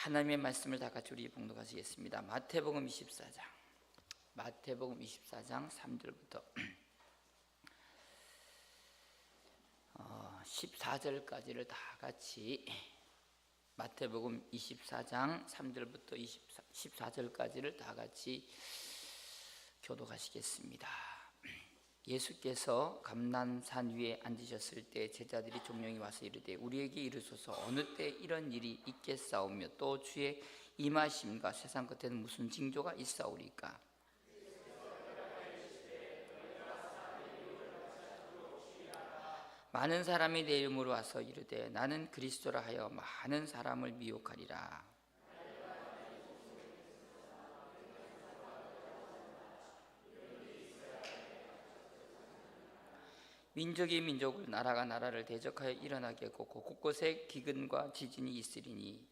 하나님의 말씀을 다 같이 우리 봉독하시겠습니다. 마태복음 24장 3절부터 14절까지를 다 같이 마태복음 24장 3절부터 14절까지를 다 같이 교독하시겠습니다. 예수께서 감람산 위에 앉으셨을 때 제자들이 종용이 와서 이르되 우리에게 이르소서 어느 때 이런 일이 있겠사오며 또 주의 임하심과 세상 끝에는 무슨 징조가 있사오리까? 많은 사람이 내 이름으로 와서 이르되 나는 그리스도라 하여 많은 사람을 미혹하리라. 민족이 민족을 나라가 나라를 대적하여 일어나겠고 곳곳에 기근과 지진이 있으리니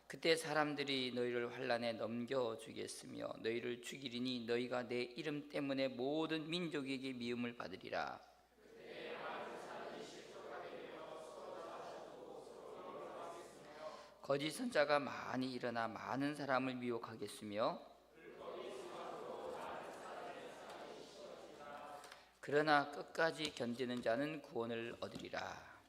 그때 사람들이 너희를 환난에 넘겨주겠으며 너희를 죽이리니 너희가 내 이름 때문에 모든 민족에게 미움을 받으리라. 거짓 선자가 많이 일어나 많은 사람을 미혹하겠으며 그러나 끝까지 견디는 자는 구원을 얻으리라.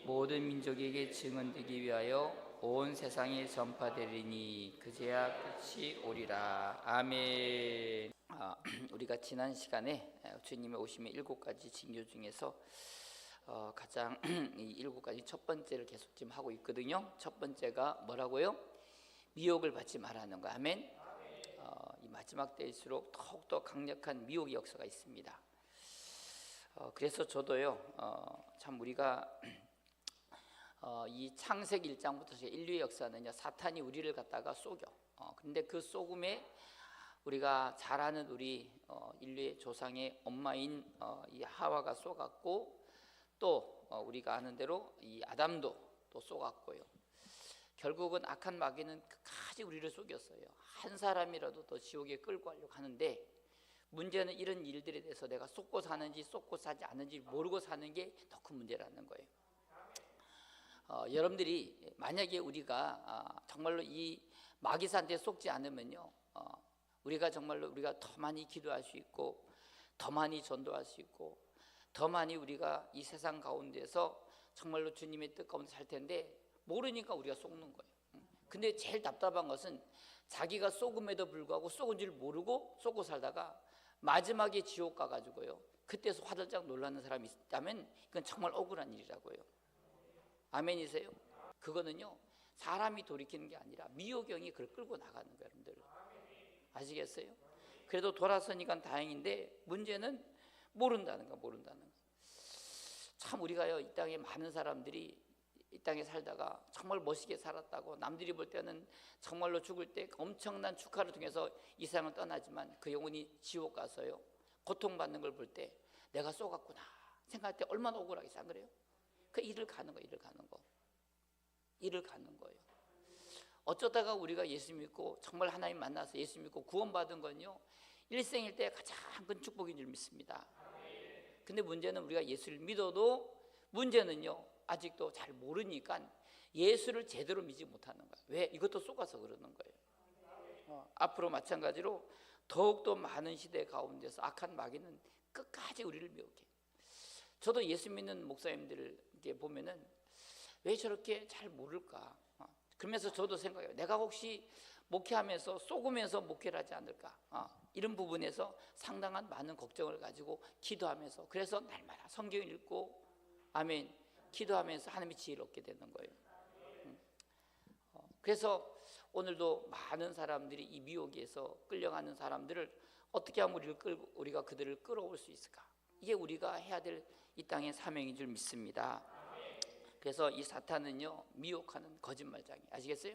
모든 민족에게 증언되기 위하여 온 세상에 전파되리니 그제야 끝이 오리라. 아멘. 우리가 지난 시간에 주님의 오심의 7가지 징조 중에서 가장 이 7가지 첫 번째를 계속 지금 하고 있거든요. 첫 번째가 뭐라고요? 미혹을 받지 말라는 거. 아멘. 이 마지막 때일수록 더욱더 강력한 미혹의 역사가 있습니다. 그래서 저도요, 참 우리가 이 창세기 1장부터 인류의 역사는요, 사탄이 우리를 갖다가 속여. 근데 그 속음에 우리가 잘 아는 우리 인류의 조상의 엄마인 이 하와가 속았고, 또 우리가 아는 대로 이 아담도 또 속았고요. 결국은 악한 마귀는 끝까지 우리를 속였어요. 한 사람이라도 더 지옥에 끌고 가려고 하는데, 문제는 이런 일들에 대해서 내가 속고 사는지 속고 사지 않는지 모르고 사는 게 더 큰 문제라는 거예요. 여러분들이 만약에 우리가 정말로 이 마귀한테 속지 않으면요, 우리가 정말로 우리가 더 많이 기도할 수 있고 더 많이 전도할 수 있고 더 많이 우리가 이 세상 가운데서 정말로 주님의 뜻 가운데 살 텐데 모르니까 우리가 속는 거예요. 근데 제일 답답한 것은 자기가 속음에도 불구하고 속은 줄 모르고 속고 살다가 마지막에 지옥 가가지고요, 그때서 화들짝 놀라는 사람이 있다면 이건 정말 억울한 일이라고요. 아멘이세요? 그거는요, 사람이 돌이키는 게 아니라 미호경이 그걸 끌고 나가는 거예요. 여러분들 아시겠어요? 그래도 돌아서니까 다행인데 문제는 모른다는 거. 참 우리가요, 이 땅에 많은 사람들이 이 땅에 살다가 정말 멋있게 살았다고 남들이 볼 때는 정말로 죽을 때 엄청난 축하를 통해서 이 세상을 떠나지만 그 영혼이 지옥 가서요, 고통받는 걸 볼 때 내가 쏘갔구나 생각할 때 얼마나 억울하겠어요. 안 그래요? 그 일을 가는 거예요. 어쩌다가 우리가 예수 믿고 정말 하나님 만나서 예수 믿고 구원받은 건요, 일생일 때 가장 큰 축복인 줄 믿습니다. 근데 문제는 우리가 예수를 믿어도 문제는요, 아직도 잘 모르니까 예수를 제대로 믿지 못하는 거예요. 왜? 이것도 속아서 그러는 거예요. 앞으로 마찬가지로 더욱더 많은 시대 가운데서 악한 마귀는 끝까지 우리를 미혹해. 저도 예수 믿는 목사님들 보면은 왜 저렇게 잘 모를까? 그러면서 저도 생각해요. 내가 혹시 목회하면서 속으면서 목회를 하지 않을까? 이런 부분에서 상당한 많은 걱정을 가지고 기도하면서, 그래서 날마다 성경 읽고 아멘 기도하면서 하나님의 지혜를 얻게 되는 거예요. 그래서 오늘도 많은 사람들이 이 미혹에서 끌려가는 사람들을 어떻게 하면 우리가 그들을 끌어올 수 있을까? 이게 우리가 해야 될 이 땅의 사명인 줄 믿습니다. 그래서 이 사탄은요, 미혹하는 거짓말장이, 아시겠어요?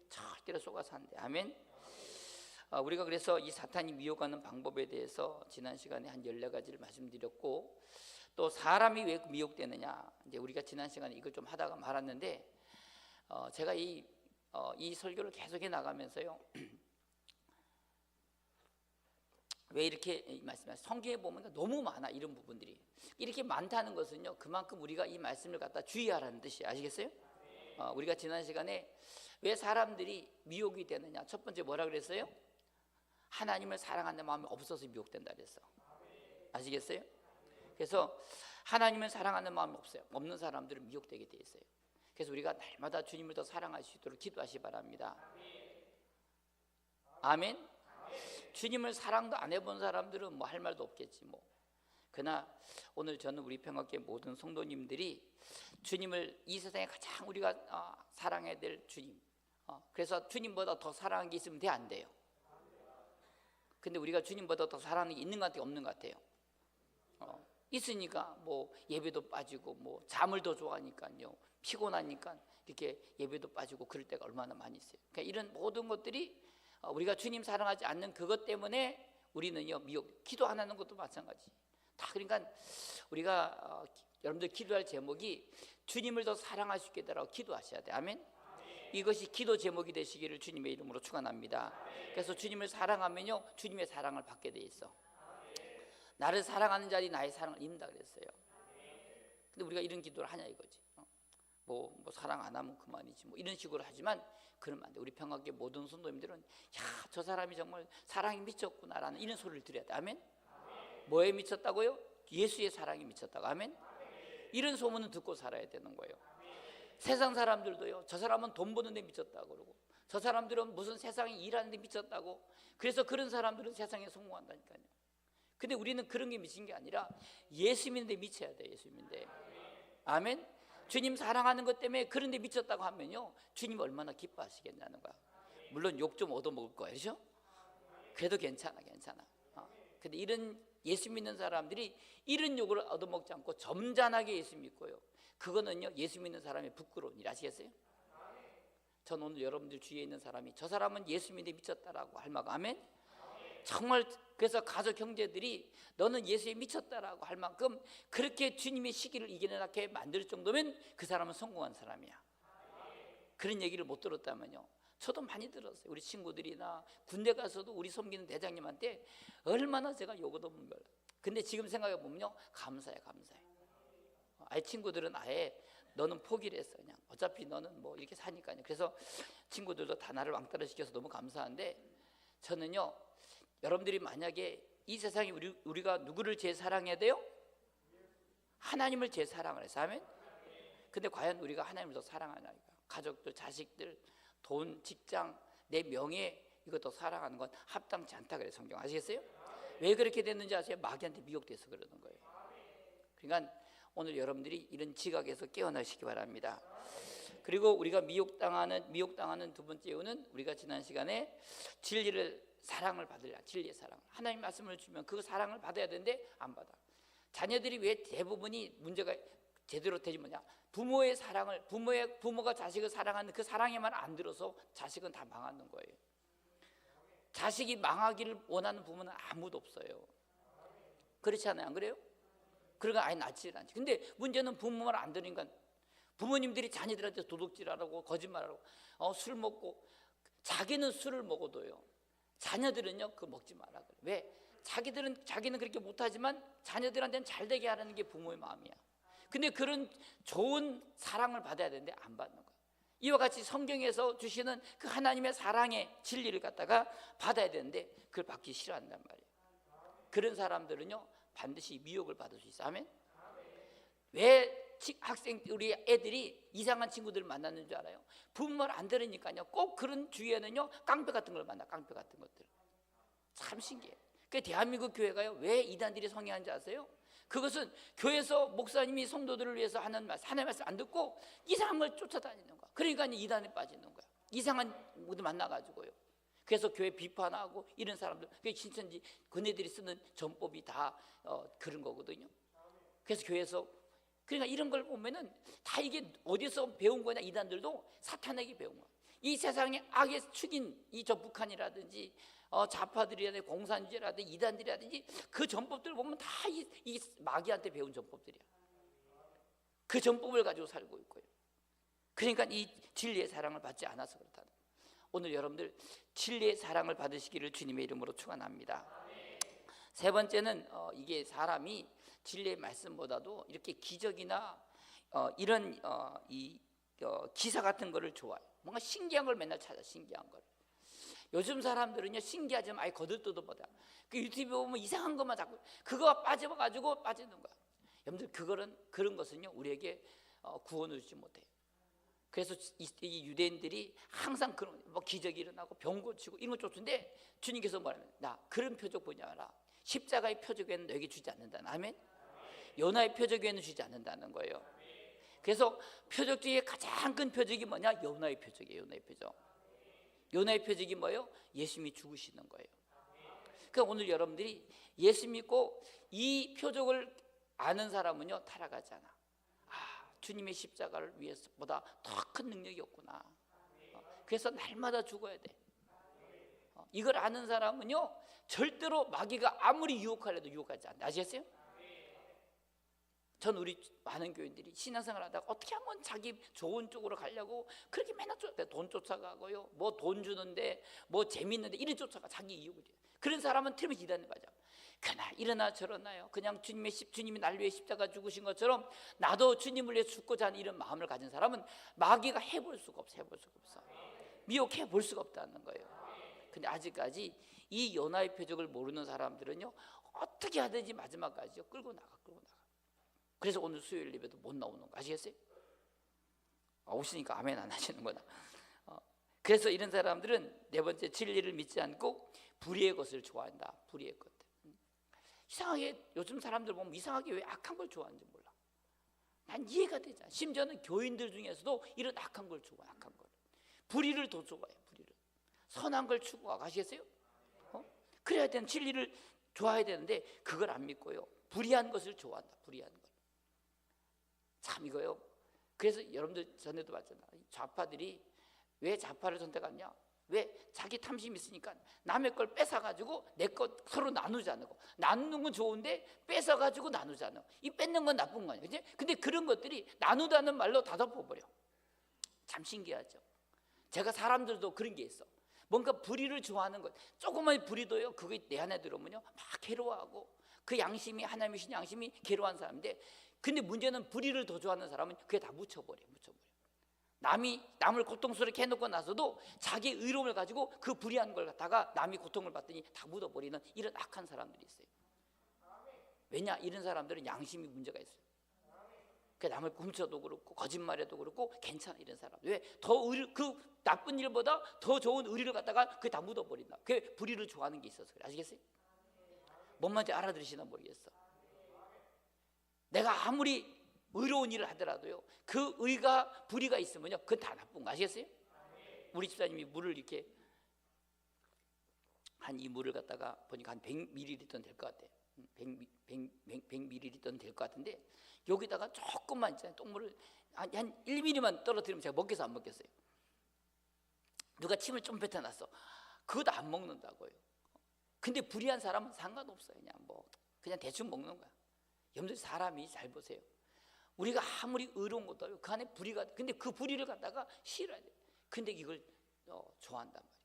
절대로 속아서 안 돼. 아멘. 우리가 그래서 이 사탄이 미혹하는 방법에 대해서 지난 시간에 한 14가지를 말씀드렸고, 또 사람이 왜 미혹되느냐, 이제 우리가 지난 시간에 이걸 좀 하다가 말았는데, 제가 이 설교를 계속해 나가면서요, 왜 이렇게 말씀하세요? 성경에 보면 너무 많아, 이런 부분들이. 이렇게 많다는 것은요, 그만큼 우리가 이 말씀을 갖다 주의하라는 뜻이에요. 아시겠어요? 우리가 지난 시간에 왜 사람들이 미혹이 되느냐, 첫 번째 뭐라 그랬어요? 하나님을 사랑하는 마음이 없어서 미혹된다 그랬어. 아시겠어요? 그래서 하나님을 사랑하는 마음이 없는 사람들은 미혹되게 돼 있어요. 그래서 우리가 날마다 주님을 더 사랑할 수 있도록 기도하시기 바랍니다. 아멘. 주님을 사랑도 안 해본 사람들은 뭐 할 말도 없겠지 뭐. 그러나 오늘 저는 우리 평화교회 모든 성도님들이 주님을 이 세상에 가장 우리가 사랑해야 될 주님, 그래서 주님보다 더 사랑하는 게 있으면 돼, 안 돼요? 근데 우리가 주님보다 더 사랑하는 게 있는 것 같아요, 없는 것 같아요? 있으니까 뭐 예배도 빠지고 뭐 잠을 더 좋아하니까요, 피곤하니까 이렇게 예배도 빠지고 그럴 때가 얼마나 많이 있어요. 그러니까 이런 모든 것들이 우리가 주님 사랑하지 않는 그것 때문에 우리는요, 미혹. 기도 안 하는 것도 마찬가지. 다 그러니까 우리가 여러분들 기도할 제목이 주님을 더 사랑할 수 있게 되라고 기도하셔야 돼. 아멘. 이것이 기도 제목이 되시기를 주님의 이름으로 축원합니다. 그래서 주님을 사랑하면요, 주님의 사랑을 받게 돼 있어. 나를 사랑하는 자들이 나의 사랑을 입는다 그랬어요. 근데 우리가 이런 기도를 하냐 이거지. 뭐 사랑 안 하면 그만이지 뭐 이런 식으로 하지만 그러면 안 돼. 우리 평화교회 모든 성도님들은 야, 저 사람이 정말 사랑이 미쳤구나라는 이런 소리를 들어야 돼. 아멘. 뭐에 미쳤다고요? 예수의 사랑이 미쳤다고. 아멘. 이런 소문은 듣고 살아야 되는 거예요. 세상 사람들도요, 저 사람은 돈 버는 데 미쳤다고 그러고, 저 사람들은 무슨 세상에 일하는 데 미쳤다고. 그래서 그런 사람들은 세상에 성공한다니까요. 근데 우리는 그런 게 미친 게 아니라 예수 믿는 데 미쳐야 돼. 예수 믿는 데. 아멘. 주님 사랑하는 것 때문에 그런 데 미쳤다고 하면요, 주님 얼마나 기뻐하시겠냐는 거야. 물론 욕 좀 얻어먹을 거예요, 그렇죠? 그래도 괜찮아. 근데 이런 예수 믿는 사람들이 이런 욕을 얻어먹지 않고 점잖하게 예수 믿고요, 그거는요, 예수 믿는 사람의 부끄러운 일. 아시겠어요? 전 오늘 여러분들 주위에 있는 사람이 저 사람은 예수 믿는 데 미쳤다라고 할 만큼, 아멘? 정말 그래서 가족 형제들이 너는 예수에 미쳤다라고 할 만큼 그렇게 주님의 시기를 이겨내게 만들 정도면 그 사람은 성공한 사람이야. 그런 얘기를 못 들었다면요, 저도 많이 들었어요. 우리 친구들이나 군대 가서도 우리 섬기는 대장님한테 얼마나 제가 욕을 얻은 걸. 근데 지금 생각해 보면요, 감사해. 아예 친구들은 아예 너는 포기를 했어. 그냥 어차피 너는 뭐 이렇게 사니까요. 그래서 친구들도 다 나를 왕따를 시켜서 너무 감사한데, 저는요, 여러분들이 만약에 이 세상에 우리가 누구를 제일 사랑해야 돼요? 하나님을 제일 사랑을 해서. 아멘. 근데 과연 우리가 하나님을 더 사랑하냐? 가족들, 자식들, 돈, 직장, 내 명예, 이것도 사랑하는 건 합당치 않다 그래요, 성경. 아시겠어요? 왜 그렇게 됐는지 아세요? 마귀한테 미혹돼서 그러는 거예요. 그러니까 오늘 여러분들이 이런 지각에서 깨어나시기 바랍니다. 그리고 우리가 미혹당하는 두 번째 이유는, 우리가 지난 시간에 진리를 사랑을 받으려, 진리의 사랑. 하나님 말씀을 주면 그 사랑을 받아야 되는데 안 받아. 자녀들이 왜 대부분이 문제가 제대로 되지 뭐냐? 부모의 사랑을, 부모가 자식을 사랑하는 그 사랑의 말 안 들어서 자식은 다 망하는 거예요. 자식이 망하기를 원하는 부모는 아무도 없어요. 그렇지 않아요? 안 그래요? 그러니까 아예 낫지를 않지. 근데 문제는 부모 말 안 들으니까 부모님들이 자녀들한테 도둑질하라고, 거짓말하라고, 술 먹고, 자기는 술을 먹어도요, 자녀들은요, 그거 먹지 마라 그래. 왜? 자기는 그렇게 못하지만 자녀들한테는 잘 되게 하라는 게 부모의 마음이야. 근데 그런 좋은 사랑을 받아야 되는데 안 받는 거야. 이와 같이 성경에서 주시는 그 하나님의 사랑의 진리를 갖다가 받아야 되는데 그걸 받기 싫어한단 말이에요. 그런 사람들은요, 반드시 미혹을 받을 수 있어. 아멘. 왜 우리 애들이 이상한 친구들을 만나는 줄 알아요? 부모 말 안 들으니까요, 꼭 그런 주위에는요, 깡패 같은 걸 만나. 깡패 같은 것들. 참 신기해. 그 대한민국 교회가요, 왜 이단들이 성행한지 아세요? 그것은 교회에서 목사님이 성도들을 위해서 하는 하나님의 말씀 안 듣고 이상한 걸 쫓아다니는 거야. 그러니까 이단에 빠지는 거야. 이상한 분들 만나가지고요. 그래서 교회 비판하고 이런 사람들, 그게 진짜인지 그네들이 쓰는 전법이 다 그런 거거든요. 그래서 교회에서, 그러니까 이런 걸 보면은 다 이게 어디서 배운 거냐? 이단들도 사탄에게 배운 거야. 이 세상의 악의 축인 저 북한이라든지 좌파들이라든지 공산주의라든지 이단들이라든지 그 전법들을 보면 다 이 마귀한테 배운 전법들이야. 그 전법을 가지고 살고 있고요. 그러니까 이 진리의 사랑을 받지 않아서 그렇다. 오늘 여러분들 진리의 사랑을 받으시기를 주님의 이름으로 축원합니다. 세 번째는 이게 사람이 진리의 말씀보다도 이렇게 기적이나 이런 기사 같은 거를 좋아해요. 뭔가 신기한 걸 맨날 찾아. 신기한 걸. 요즘 사람들은요, 신기하지만 아예 거들떠도 보다 그 유튜브 보면 이상한 것만 자꾸 그거가 빠져가지고 빠지는 거야. 여러분들 그런 것은요 우리에게 구원을 주지 못해요. 그래서 이 유대인들이 항상 그런 뭐 기적이 일어나고 병 고치고 이런 거 쫓는데 주님께서 뭐냐면 나 그런 표적 보지 마라. 십자가의 표적에는 너에게 주지 않는다는. 아멘. 요나의 표적에는 주지 않는다는 거예요. 그래서 표적 중에 가장 큰 표적이 뭐냐? 요나의 표적이에요. 요나의 표적. 요나의 표적이 뭐예요? 예수님이 죽으시는 거예요. 그러니까 오늘 여러분들이 예수 믿고 이 표적을 아는 사람은요 타락하지 않아. 주님의 십자가를 위해서보다 더 큰 능력이 없구나. 그래서 날마다 죽어야 돼. 이걸 아는 사람은요 절대로 마귀가 아무리 유혹하려도 유혹하지 않아. 아시겠어요? 전 우리 많은 교인들이 신앙생활 하다가 어떻게 하면 자기 좋은 쪽으로 가려고 그렇게 맨날 돈 쫓아가고요, 뭐 돈 주는데 뭐 재밌는데 이래 쫓아가. 자기 이유를. 그런 사람은 틀림없이 기다리는 거죠. 그나 이러나 저러나요. 그냥 주님이 날 위해 십자가 죽으신 것처럼 나도 주님을 위해 죽고자 하는 이런 마음을 가진 사람은 마귀가 해볼 수가 없어. 미혹해 볼 수가 없다는 거예요. 근데 아직까지 이 요나의 표적을 모르는 사람들은요 어떻게 하든지 마지막까지요 끌고 나가. 그래서 오늘 수요일 예배도 못 나오는 거 아시겠어요? 오시니까 아멘 안 하시는구나. 그래서 이런 사람들은 네 번째, 진리를 믿지 않고 불의의 것을 좋아한다. 불의의 것들. 이상하게 요즘 사람들 보면 이상하게 왜 악한 걸 좋아하는지 몰라. 난 이해가 되잖아. 심지어는 교인들 중에서도 이런 악한 걸 좋아해. 악한 걸. 불의를 더 좋아해. 불의를. 선한 걸 추구하고. 아시겠어요? 그래야 되는, 진리를 좋아해야 되는데 그걸 안 믿고요 불의한 것을 좋아한다. 불의한 것. 참 이거요. 그래서 여러분들 전에도 봤잖아. 좌파들이 왜 좌파를 선택하냐? 왜? 자기 탐심이 있으니까 남의 걸 뺏어가지고 내 것 서로 나누지 않고. 나누는 건 좋은데 뺏어가지고 나누지 않고. 이 뺏는 건 나쁜 거 아니에요. 그치? 근데 그런 것들이 나누다는 말로 다 덮어버려. 참 신기하죠. 제가 사람들도 그런 게 있어. 뭔가 불의를 좋아하는 것, 조그만 불의도요 그게 내 안에 들어오면요 막 괴로워하고, 그 양심이 하나님의 신 양심이 괴로워한 사람인데, 근데 문제는 불의를 더 좋아하는 사람은 그게 다 묻혀버려. 남을 고통스럽게 해놓고 나서도 자기 의로움을 가지고 그 불의한 걸 갖다가 남이 고통을 받더니 다 묻어버리는 이런 악한 사람들이 있어요. 왜냐? 이런 사람들은 양심이 문제가 있어요. 그러니까 남을 훔쳐도 그렇고 거짓말해도 그렇고 괜찮아. 이런 사람 왜? 그 나쁜 일보다 더 좋은 의리를 갖다가 그게 다 묻어버린다. 그게 불의를 좋아하는 게 있어서 그래. 아시겠어요? 뭔 말인지 알아들으시나 모르겠어. 내가 아무리 의로운 일을 하더라도요 그 의가 불의가 있으면요 그건 다 나쁜 거 아시겠어요? 우리 집사님이 물을 이렇게 한 이 물을 갖다가 보니까 한 100ml 될 것 같아. 100ml 될 것 같은데 여기다가 조금만 있잖아요. 똥물을 한 1mm만 떨어뜨리면 제가 먹겠어 안 먹겠어요? 누가 침을 좀 뱉어놨어. 그것도 안 먹는다고요. 근데 불의한 사람은 상관없어요. 그냥 대충 먹는 거야. 여러분들 사람이 잘 보세요. 우리가 아무리 의로운 것도 그 안에 불의가, 근데 그 불의를 갖다가 싫어야 돼. 근데 이걸 좋아한단 말이에요.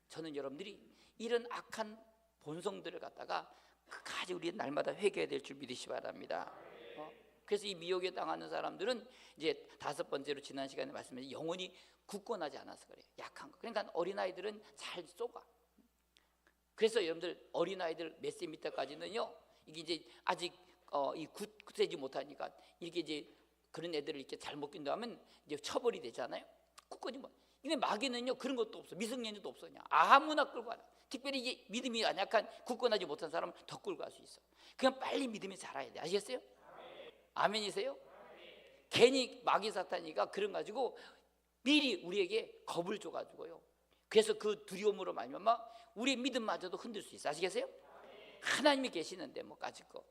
저는 여러분들이 이런 악한 본성들을 갖다가 끝까지 우리 날마다 회개해야 될 줄 믿으시 바랍니다. 그래서 이 미혹에 당하는 사람들은 이제 다섯 번째로 지난 시간에 말씀드린 영혼이 굳건하지 않아서 그래요. 약한 거. 그러니까 어린아이들은 잘 쏘가. 그래서 여러분들 어린아이들 몇 세 밑에까지는요 이게 이제 아직 이 굳세지 못하니까 이렇게 이제 그런 애들을 이렇게 잘못 낀다면 이제 처벌이 되잖아요. 굳건이 뭐. 근데 마귀는요 그런 것도 없어. 미성년자도 없어. 그냥 아무나 끌고 가라. 특별히 이제 믿음이 약한 굳건하지 못한 사람은 더 끌고 갈 수 있어. 그냥 빨리 믿음이 자라야 돼. 아시겠어요? 아멘이세요? 괜히 마귀 사탄이가 그런 가지고 미리 우리에게 겁을 줘가지고요. 그래서 그 두려움으로 말미암아 우리의 믿음마저도 흔들 수 있어. 아시겠어요? 하나님이 계시는데 뭐까짓 거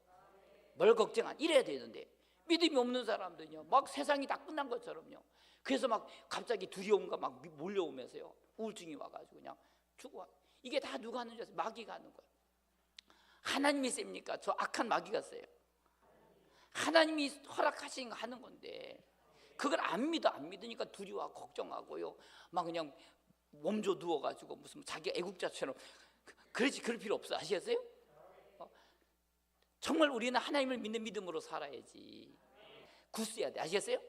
뭘 걱정 안 이래야 되는데 믿음이 없는 사람들은요 막 세상이 다 끝난 것처럼요. 그래서 막 갑자기 두려움과 막 몰려오면서요 우울증이 와가지고 그냥 죽어. 이게 다 누가 하는 줄 아세요? 마귀가 하는 거예요. 하나님이 셉니까? 저 악한 마귀가 세요. 하나님이 허락하신 거 하는 건데 그걸 안 믿으니까 두려워하고 걱정하고요 막 그냥 몸져 누워가지고 무슨 자기가 애국자처럼. 그러지, 그럴 필요 없어. 아시겠어요? 정말 우리는 하나님을 믿는 믿음으로 살아야지. 굳세야 돼. 아시겠어요?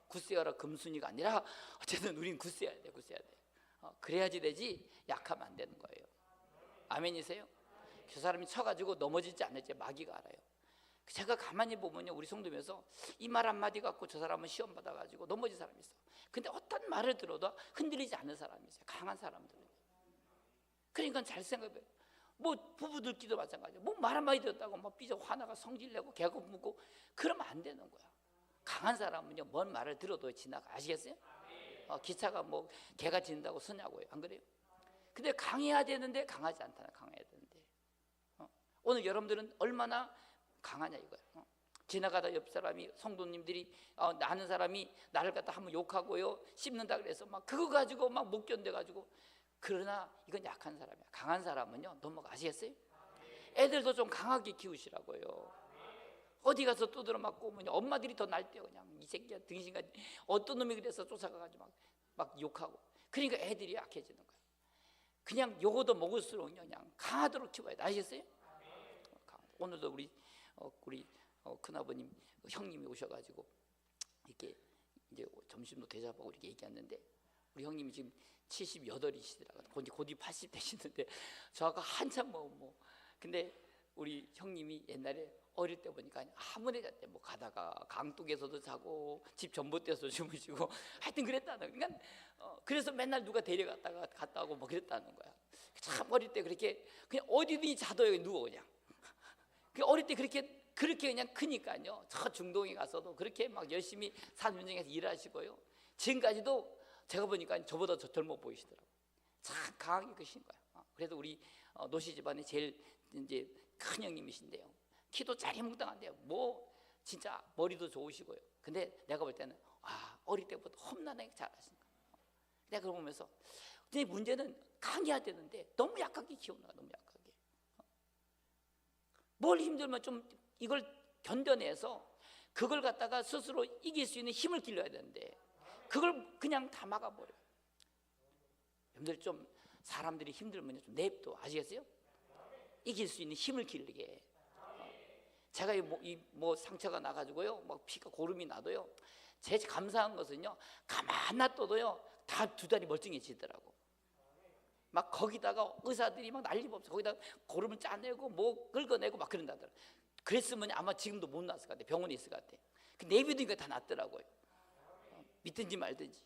굳세어라 금순이가 아니라 어쨌든 우린 굳세야 돼. 굳세야 돼. 그래야지 되지 약하면 안 되는 거예요. 아멘이세요? 저 사람이 쳐가지고 넘어질지 안 할지 마귀가 알아요. 제가 가만히 보면요, 우리 성도면서 이 말 한마디 갖고 저 사람은 시험 받아가지고 넘어진 사람이 있어. 근데 어떤 말을 들어도 흔들리지 않는 사람이 있어요. 강한 사람들은. 그러니까 잘 생각해요. 뭐 부부들끼리도 마찬가지예요. 뭐 말 한마디 들었다고 막 삐져 화나가 성질내고 개고 묻고 그러면 안 되는 거야. 강한 사람은요, 뭔 말을 들어도 지나가. 아시겠어요? 기차가 뭐 개가 짖는다고 서냐고요. 안 그래요? 근데 강해야 되는데 강하지 않다나. 강해야 되는데 오늘 여러분들은 얼마나 강하냐 이거예요. 지나가다 옆 사람이 성도님들이 아는 사람이 나를 갖다 한번 욕하고요 씹는다 그래서 막 그거 가지고 막 못 견뎌가지고. 그러나 이건 약한 사람이야. 강한 사람은요 넘어가시겠어요? 애들도 좀 강하게 키우시라고요. 어디 가서 두드러 맞고 오면 엄마들이 더 날때요. 그냥 이 새끼야 등신같이 어떤 놈이 그래서 쫓아가가지고 막 욕하고. 그러니까 애들이 약해지는 거예요. 그냥 요거도 먹을수록 그냥 강하도록 키워야 돼. 아시겠어요? 오늘도 우리 큰아버님 형님이 오셔가지고 이렇게 이제 점심도 대접하고 이렇게 얘기했는데 우리 형님이 지금 78이시더라고요. 곧이 80 되시는데 저하고 한참 근데 우리 형님이 옛날에 어릴 때 보니까 아무나 잤대. 뭐 가다가 강둑에서도 자고 집 전봇대에서 주무시고 하여튼 그랬다는. 그러니까 그래서 맨날 누가 데려갔다가 갔다 오고 뭐 그랬다는 거야. 참 어릴 때 그렇게 그냥 어디든지 자도 여기 누워 그냥. 어릴 때 그렇게 그냥 크니까요. 저 중동에 가서도 그렇게 막 열심히 산 현장에서 일하시고요. 지금까지도 제가 보니까 저보다 더 젊어 보이시더라고요. 참 강하게 크신 거예요. 그래서 우리 노씨 집안의 제일 이제 큰 형님이신데요. 키도 짜리몽땅한데요. 뭐 진짜 머리도 좋으시고요. 근데 내가 볼 때는 어릴 때부터 험난하게 잘하신 거예요. 내가 그걸 보면서 근데 문제는 강해야 되는데 너무 약하게 키우는 거야. 너무 약하게. 뭘 힘들면 좀 이걸 견뎌내서 그걸 갖다가 스스로 이길 수 있는 힘을 길러야 되는데 그걸 그냥 다 막아버려요. 여러분들 좀 사람들이 힘들면 좀 냅둬. 아시겠어요? 이길 수 있는 힘을 기르게. 제가 뭐 상처가 나가지고요 막 피가 고름이 나도요 제 감사한 것은요 가만 놔둬도요 다 두 다리 멀쩡해지더라고. 막 거기다가 의사들이 막 난리법석 거기다 고름을 짜내고 뭐 긁어내고 막 그런다더라. 그랬으면 아마 지금도 못 났을 것 같아. 병원에 있을 것 같아. 내비두니까 다 낫더라고요. 믿든지 말든지.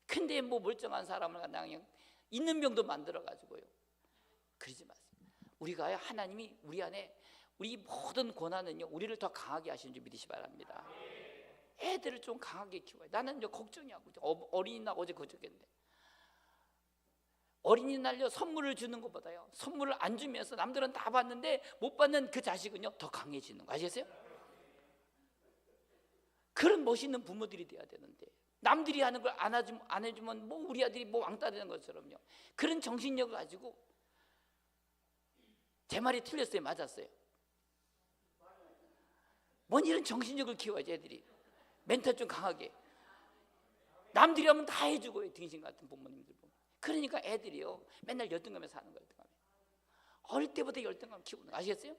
근데 뭐 멀쩡한 사람을 그냥 있는 병도 만들어 가지고요. 그러지 마세요. 우리가 하나님이 우리 안에 우리 모든 고난은요 우리를 더 강하게 하시는 줄 믿으시 바랍니다. 애들을 좀 강하게 키워야. 나는 이제 걱정이야. 어린이날 어제 그저께인데 어린이날요 선물을 주는 것보다요 선물을 안 주면서 남들은 다 받는데 못 받는 그 자식은요 더 강해지는 거 아시겠어요? 그런 멋있는 부모들이 돼야 되는데 남들이 하는 걸 안 해주면 뭐 우리 아들이 뭐 왕따 되는 것처럼요. 그런 정신력을 가지고. 제 말이 틀렸어요? 맞았어요? 뭔 이런 정신력을 키워야지. 애들이 멘탈 좀 강하게. 남들이 하면 다 해주고요. 등신 같은 부모님들 보면. 그러니까 애들이요 맨날 열등감에서 사는 거예요. 어릴 때부터 열등감 키우는 거 아시겠어요?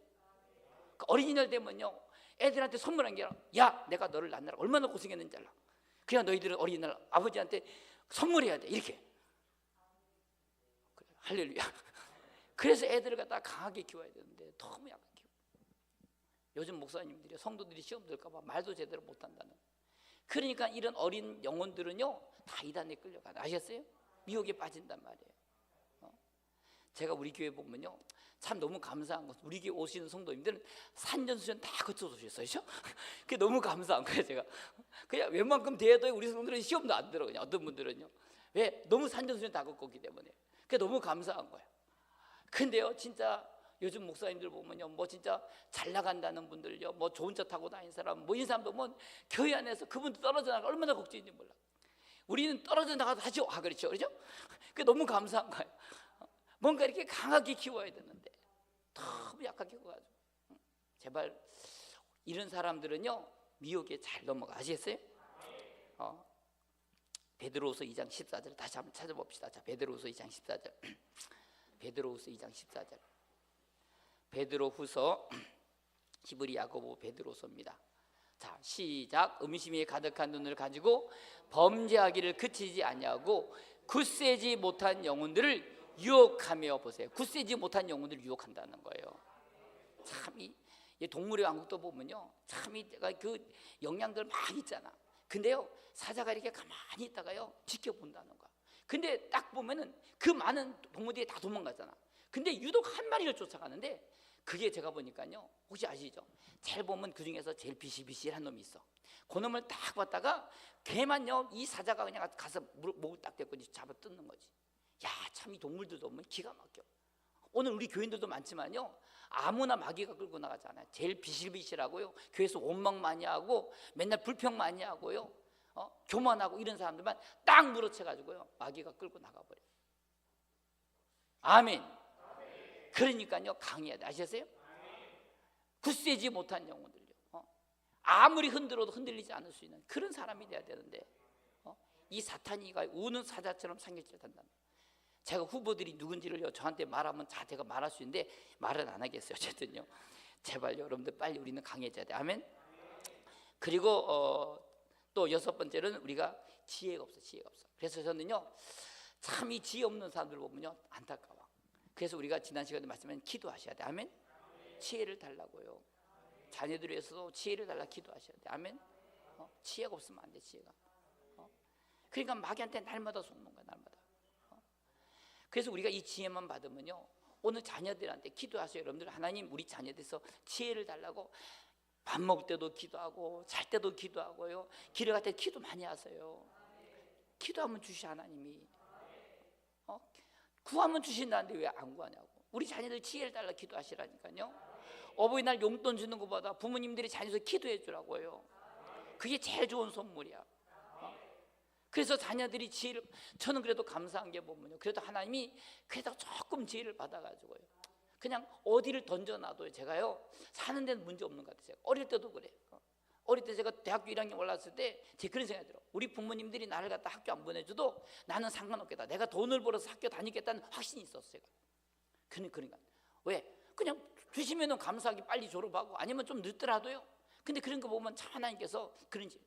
그 어린이날 되면요 애들한테 선물한 게 아니라 야 내가 너를 낳느라 얼마나 고생했는지 알아. 그냥 너희들은 어린이날 아버지한테 선물해야 돼 이렇게. 그래, 할렐루야. 그래서 애들을 갖다 강하게 키워야 되는데 너무 약하게 키워. 요즘 목사님들이 성도들이 시험 들까 봐 말도 제대로 못한다는. 그러니까 이런 어린 영혼들은요 다 이단에 끌려가요. 아셨어요? 미혹에 빠진단 말이에요. 제가 우리 교회 보면요 참 너무 감사한 것은 우리 교회 오시는 성도님들은 산전수전 다 거쳐서 오셨어요. 그게 너무 감사한 거예요. 제가 그냥 웬만큼 돼도 우리 성도들은 시험도 안 들어. 그냥 어떤 분들은요 왜? 너무 산전수전 다 겪었기 때문에. 그게 너무 감사한 거예요. 근데요 진짜 요즘 목사님들 보면요 뭐 진짜 잘 나간다는 분들요 뭐 좋은 차 타고 다니는 사람 뭐 이 사람도 뭐 교회 안에서 그분도 떨어져 나가 얼마나 걱정인지 몰라. 우리는 떨어져 나가도 다시 와. 그렇죠? 그게 너무 감사한 거예요. 뭔가 이렇게 강하게 키워야 되는데 너무 약하게 키워가지고. 제발 이런 사람들은요 미혹에 잘 넘어가. 아시겠어요? 베드로후서 2장 14절 다시 한번 찾아봅시다. 자, 베드로후서 2장 14절. 베드로후서 2장 14절. 베드로후서 히브리 야고보 베드로서입니다. 자, 시작. 음심이 가득한 눈을 가지고 범죄하기를 그치지 아니하고 굳세지 못한 영혼들을 유혹하며, 보세요. 굳세지 못한 영혼들을 유혹한다는 거예요. 참 이 동물의 왕국도 보면요, 참 그 영양들 막 있잖아. 근데요, 사자가 이렇게 가만히 있다가요 지켜본다는 거야. 근데 딱 보면은 그 많은 동물들이 다 도망가잖아. 근데 유독 한 마리를 쫓아가는데, 그게 제가 보니까요, 혹시 아시죠? 잘 보면 그 중에서 제일 비실비실한 놈이 있어. 그 놈을 딱 봤다가 걔만요, 이 사자가 그냥 가서 목을 딱 대고 잡아 뜯는 거지. 야, 참 이 동물들도 보면 기가 막혀. 오늘 우리 교인들도 많지만요, 아무나 마귀가 끌고 나가잖아요. 제일 비실비실하고요, 교회에서 원망 많이 하고 맨날 불평 많이 하고요, 교만하고 이런 사람들만 딱 물어채가지고요 마귀가 끌고 나가버려. 아멘. 그러니까요, 강해야 돼. 아시겠어요? 굳세지 못한 영혼들요, 아무리 흔들어도 흔들리지 않을 수 있는 그런 사람이 돼야 되는데, 이 사탄이가 우는 사자처럼 상경질 한다. 제가 후보들이 누군지를요 저한테 말하면 제가 말할 수 있는데 말은 안 하겠어요. 어쨌든요, 제발 여러분들 빨리 우리는 강해져야 돼. 아멘. 그리고 또 여섯 번째는 우리가 지혜가 없어. 지혜가 없어. 그래서 저는요, 참 이 지혜 없는 사람들 보면요 안타까워. 그래서 우리가 지난 시간에 말씀한 기도하셔야 돼. 아멘. 지혜를 달라고요. 자녀들 위해서도 지혜를 달라 기도하셔야 돼. 아멘. 지혜가 없으면 안 돼. 지혜가. 그러니까 마귀한테 날마다 속는 거야. 날마다. 그래서 우리가 이 지혜만 받으면요, 오늘 자녀들한테 기도하세요. 여러분들, 하나님 우리 자녀들에서 지혜를 달라고 밥 먹을 때도 기도하고 잘 때도 기도하고요, 길을 갈 때 기도 많이 하세요. 기도하면 주시 하나님이. 구하면 주신다는데 왜 안 구하냐고. 우리 자녀들 지혜를 달라 기도하시라니까요. 어버이날 용돈 주는 것보다 부모님들이 자녀들 기도해 주라고요. 그게 제일 좋은 선물이야. 그래서 자녀들이 지혜를, 저는 그래도 감사한 게 보면요, 그래도 하나님이 그래도 조금 지혜를 받아가지고요, 그냥 어디를 던져놔도 제가요 사는 데는 문제 없는 것 같아요. 제가 어릴 때도 그래. 어릴 때 제가 대학교 1학년 올랐을 때 제 그런 생각이 들어. 우리 부모님들이 나를 갖다 학교 안 보내줘도 나는 상관없겠다. 내가 돈을 벌어서 학교 다니겠다는 확신이 있었어요. 제가. 그러니까 왜? 그냥 주시면은 감사하게 빨리 졸업하고, 아니면 좀 늦더라도요. 근데 그런 거 보면 참 하나님께서 그런지.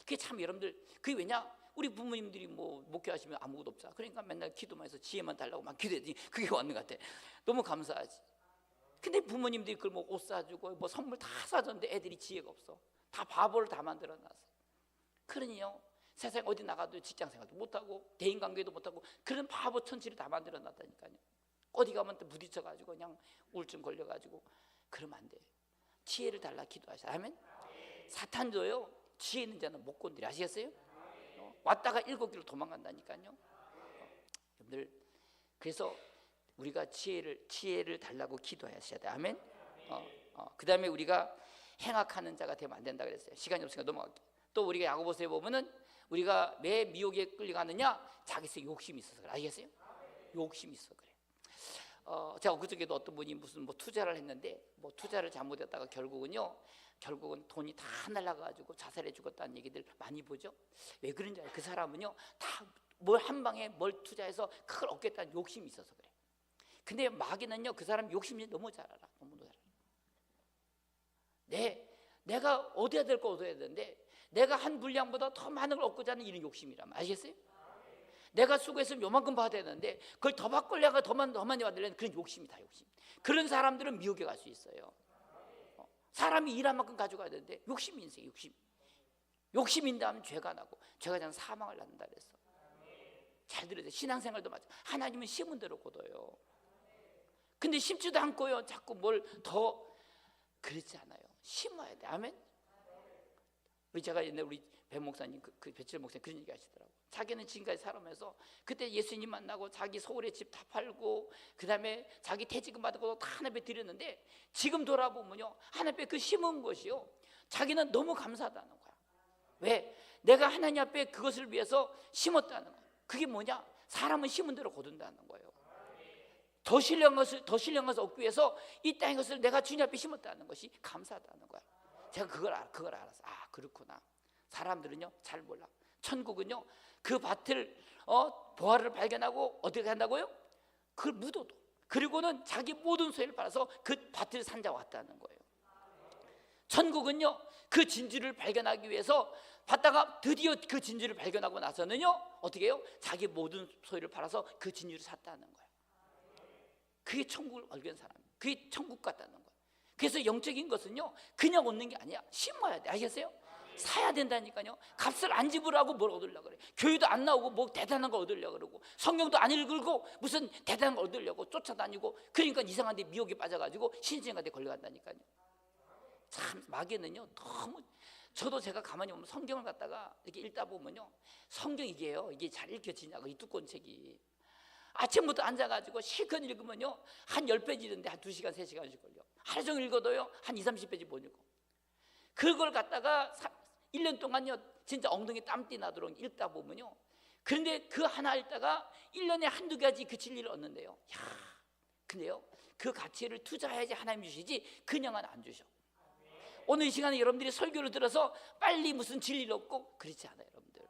그게 참 여러분들, 그게 왜냐? 우리 부모님들이 뭐 목회하시면 아무것도 없잖아. 그러니까 맨날 기도만 해서 지혜만 달라고 막 기도했더니 그게 왔는 것 같아. 너무 감사하지. 근데 부모님들이 그걸 뭐 옷 사주고 뭐 선물 다 사줬는데 애들이 지혜가 없어. 다 바보를 다 만들어놨어. 그러니요, 세상 어디 나가도 직장생활도 못하고 대인관계도 못하고 그런 바보 천치를 다 만들어놨다니까요. 어디 가면 또 부딪혀가지고 그냥 우울증 걸려가지고. 그러면 안 돼. 지혜를 달라 기도하셔. 아멘. 사탄도요 지혜 있는 자는 못 건드려. 아시겠어요? 왔다가 7길로 도망간다니까요. 여러분들, 그래서 우리가 지혜를 달라고 기도하셔야 돼. 아멘. 그 다음에 우리가 행악하는 자가 되면 안 된다 그랬어요. 시간이 없으니까 넘어갈게요. 또 우리가 야고보서에 보면은 우리가 왜 미혹에 끌려가느냐? 자기서 욕심이 있어서 그래. 알겠어요? 욕심이 있어 그래. 제가 그저께도 어떤 분이 무슨 뭐 투자를 했는데, 뭐 투자를 잘못했다가 결국은 돈이 다 날라가가지고 자살해 죽었다는 얘기들 많이 보죠. 왜 그런지 알아요? 그 사람은요 다 뭘 한 방에 뭘 투자해서 그걸 얻겠다는 욕심이 있어서 그래. 근데 마귀는요 그 사람 욕심이 너무 잘 알아. 너무 잘 알아. 내가 얻어야 될 거 얻어야 되는데 내가 한 분량보다 더 많은 걸 얻고자 하는 이런 욕심이라면, 아시겠어요? 내가 수고했으면 요만큼 받아야 되는데 그걸 더 받으려고 더 많이 받으려는 그런 욕심이 다 욕심. 그런 사람들은 미혹에 갈 수 있어요. 사람이 일한 만큼 가져가야 되는데 욕심이 인생. 욕심인다면 죄가 나고, 죄가 나면 사망을 낳는다 그랬어. 잘 들으세요. 신앙생활도 마찬가지. 하나님은 심은 대로 거둬요. 근데 심지도 않고요 자꾸 뭘 더, 그렇지 않아요. 심어야 돼. 아멘. 제가 옛날에 우리 배 목사님, 그 배철 목사님 그런 얘기 하시더라고. 자기는 지금까지 살아오면서 그때 예수님 만나고 자기 서울에 집 다 팔고 그 다음에 자기 퇴직금 받고 다 하나님께 드렸는데, 지금 돌아보면요 하나님께 그 심은 것이요 자기는 너무 감사하다는 거야. 왜? 내가 하나님 앞에 그것을 위해서 심었다는 거야. 그게 뭐냐? 사람은 심은 대로 거둔다는 거예요. 더 신령한 것을 얻기 위해서 이 땅의 것을 내가 주님 앞에 심었다는 것이 감사하다는 거야. 제가 그걸 알았어. 아, 그렇구나. 사람들은요 잘 몰라. 천국은요 그 밭을 보화를 발견하고 어떻게 한다고요? 그걸 묻어도 그리고는 자기 모든 소유를 팔아서 그 밭을 산자왔다는 거예요. 천국은요, 그 진주를 발견하기 위해서 받다가 드디어 그 진주를 발견하고 나서는요, 어떻게 해요? 자기 모든 소유를 팔아서 그 진주를 샀다는 거예요. 그게 천국을 발견한 사람, 그게 천국 같다는 거예요. 그래서 영적인 것은요, 그냥 얻는 게 아니야. 심어야 돼. 아시겠어요? 사야 된다니까요. 값을 안 지불하고 뭘 얻으려고 그래. 교회도 안 나오고 뭐 대단한 거 얻으려고 그러고, 성경도 안 읽고 무슨 대단한 거 얻으려고 쫓아다니고, 그러니까 이상한 데 미혹에 빠져가지고 신신한테 걸려간다니까요. 참 마귀는요, 너무, 저도 제가 가만히 보면 성경을 갖다가 이렇게 읽다 보면요, 성경 이게 잘 읽혀지냐고, 이 두꺼운 책이. 아침부터 앉아가지고 실컷 읽으면요, 한 10페이지 읽는데 한 2시간 3시간씩 걸려. 하루 종일 읽어도요, 한 20-30페이지 못 읽고. 그걸 갖다가 1년 동안요, 진짜 엉덩이 땀띠 나도록 읽다 보면요, 그런데 그 하나 읽다가 1년에 한두 가지 그 진리를 얻는데요. 야, 근데요, 그 가치를 투자해야지 하나님 주시지 그냥은 안 주셔. 오늘 이 시간에 여러분들이 설교를 들어서 빨리 무슨 진리를 얻고 그렇지 않아요, 여러분들.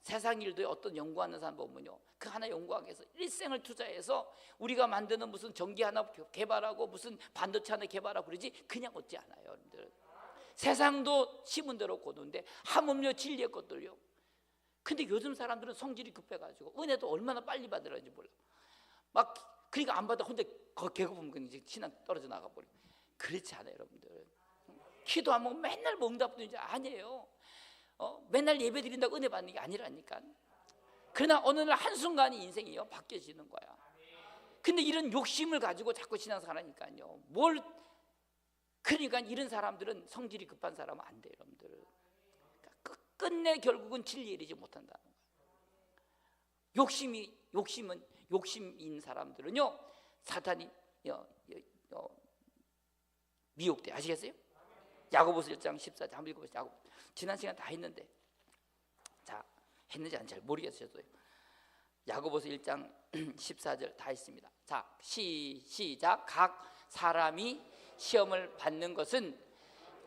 세상 일도에 어떤 연구하는 사람 보면요, 그 하나 연구하기 위해서 일생을 투자해서 우리가 만드는 무슨 전기 하나 개발하고 무슨 반도체 하나 개발하고 그러지 그냥 얻지 않아요, 여러분들. 세상도 심은 대로 거두는데 하물며 진리의 것들요. 근데 요즘 사람들은 성질이 급해가지고 은혜도 얼마나 빨리 받으라는지 몰라. 막 그러니까 안 받아 혼자 개고보면 이제 신앙 떨어져 나가버려. 그렇지 않아요, 여러분들. 기도하면 맨날 뭐 응답도 이제 아니에요. 맨날 예배 드린다고 은혜 받는 게 아니라니까. 그러나 어느 날 한순간에 인생이요, 바뀌어지는 거야. 근데 이런 욕심을 가지고 자꾸 신앙생활하니까요, 그러니까 이런 사람들은 성질이 급한 사람은 안 돼요, 여러분들. 그러니까 끝내 결국은 진리에 이르지 못한다는 거예요. 욕심인 사람들은요, 사탄이 미혹돼. 아시겠어요? 야고보서 1장 14절 한번 읽어보세요. 지난 시간 다 했는데, 자, 했는지 안 잘 모르겠어요. 야고보서 1장 14절 다 했습니다. 자, 시작. 각 사람이 시험을 받는 것은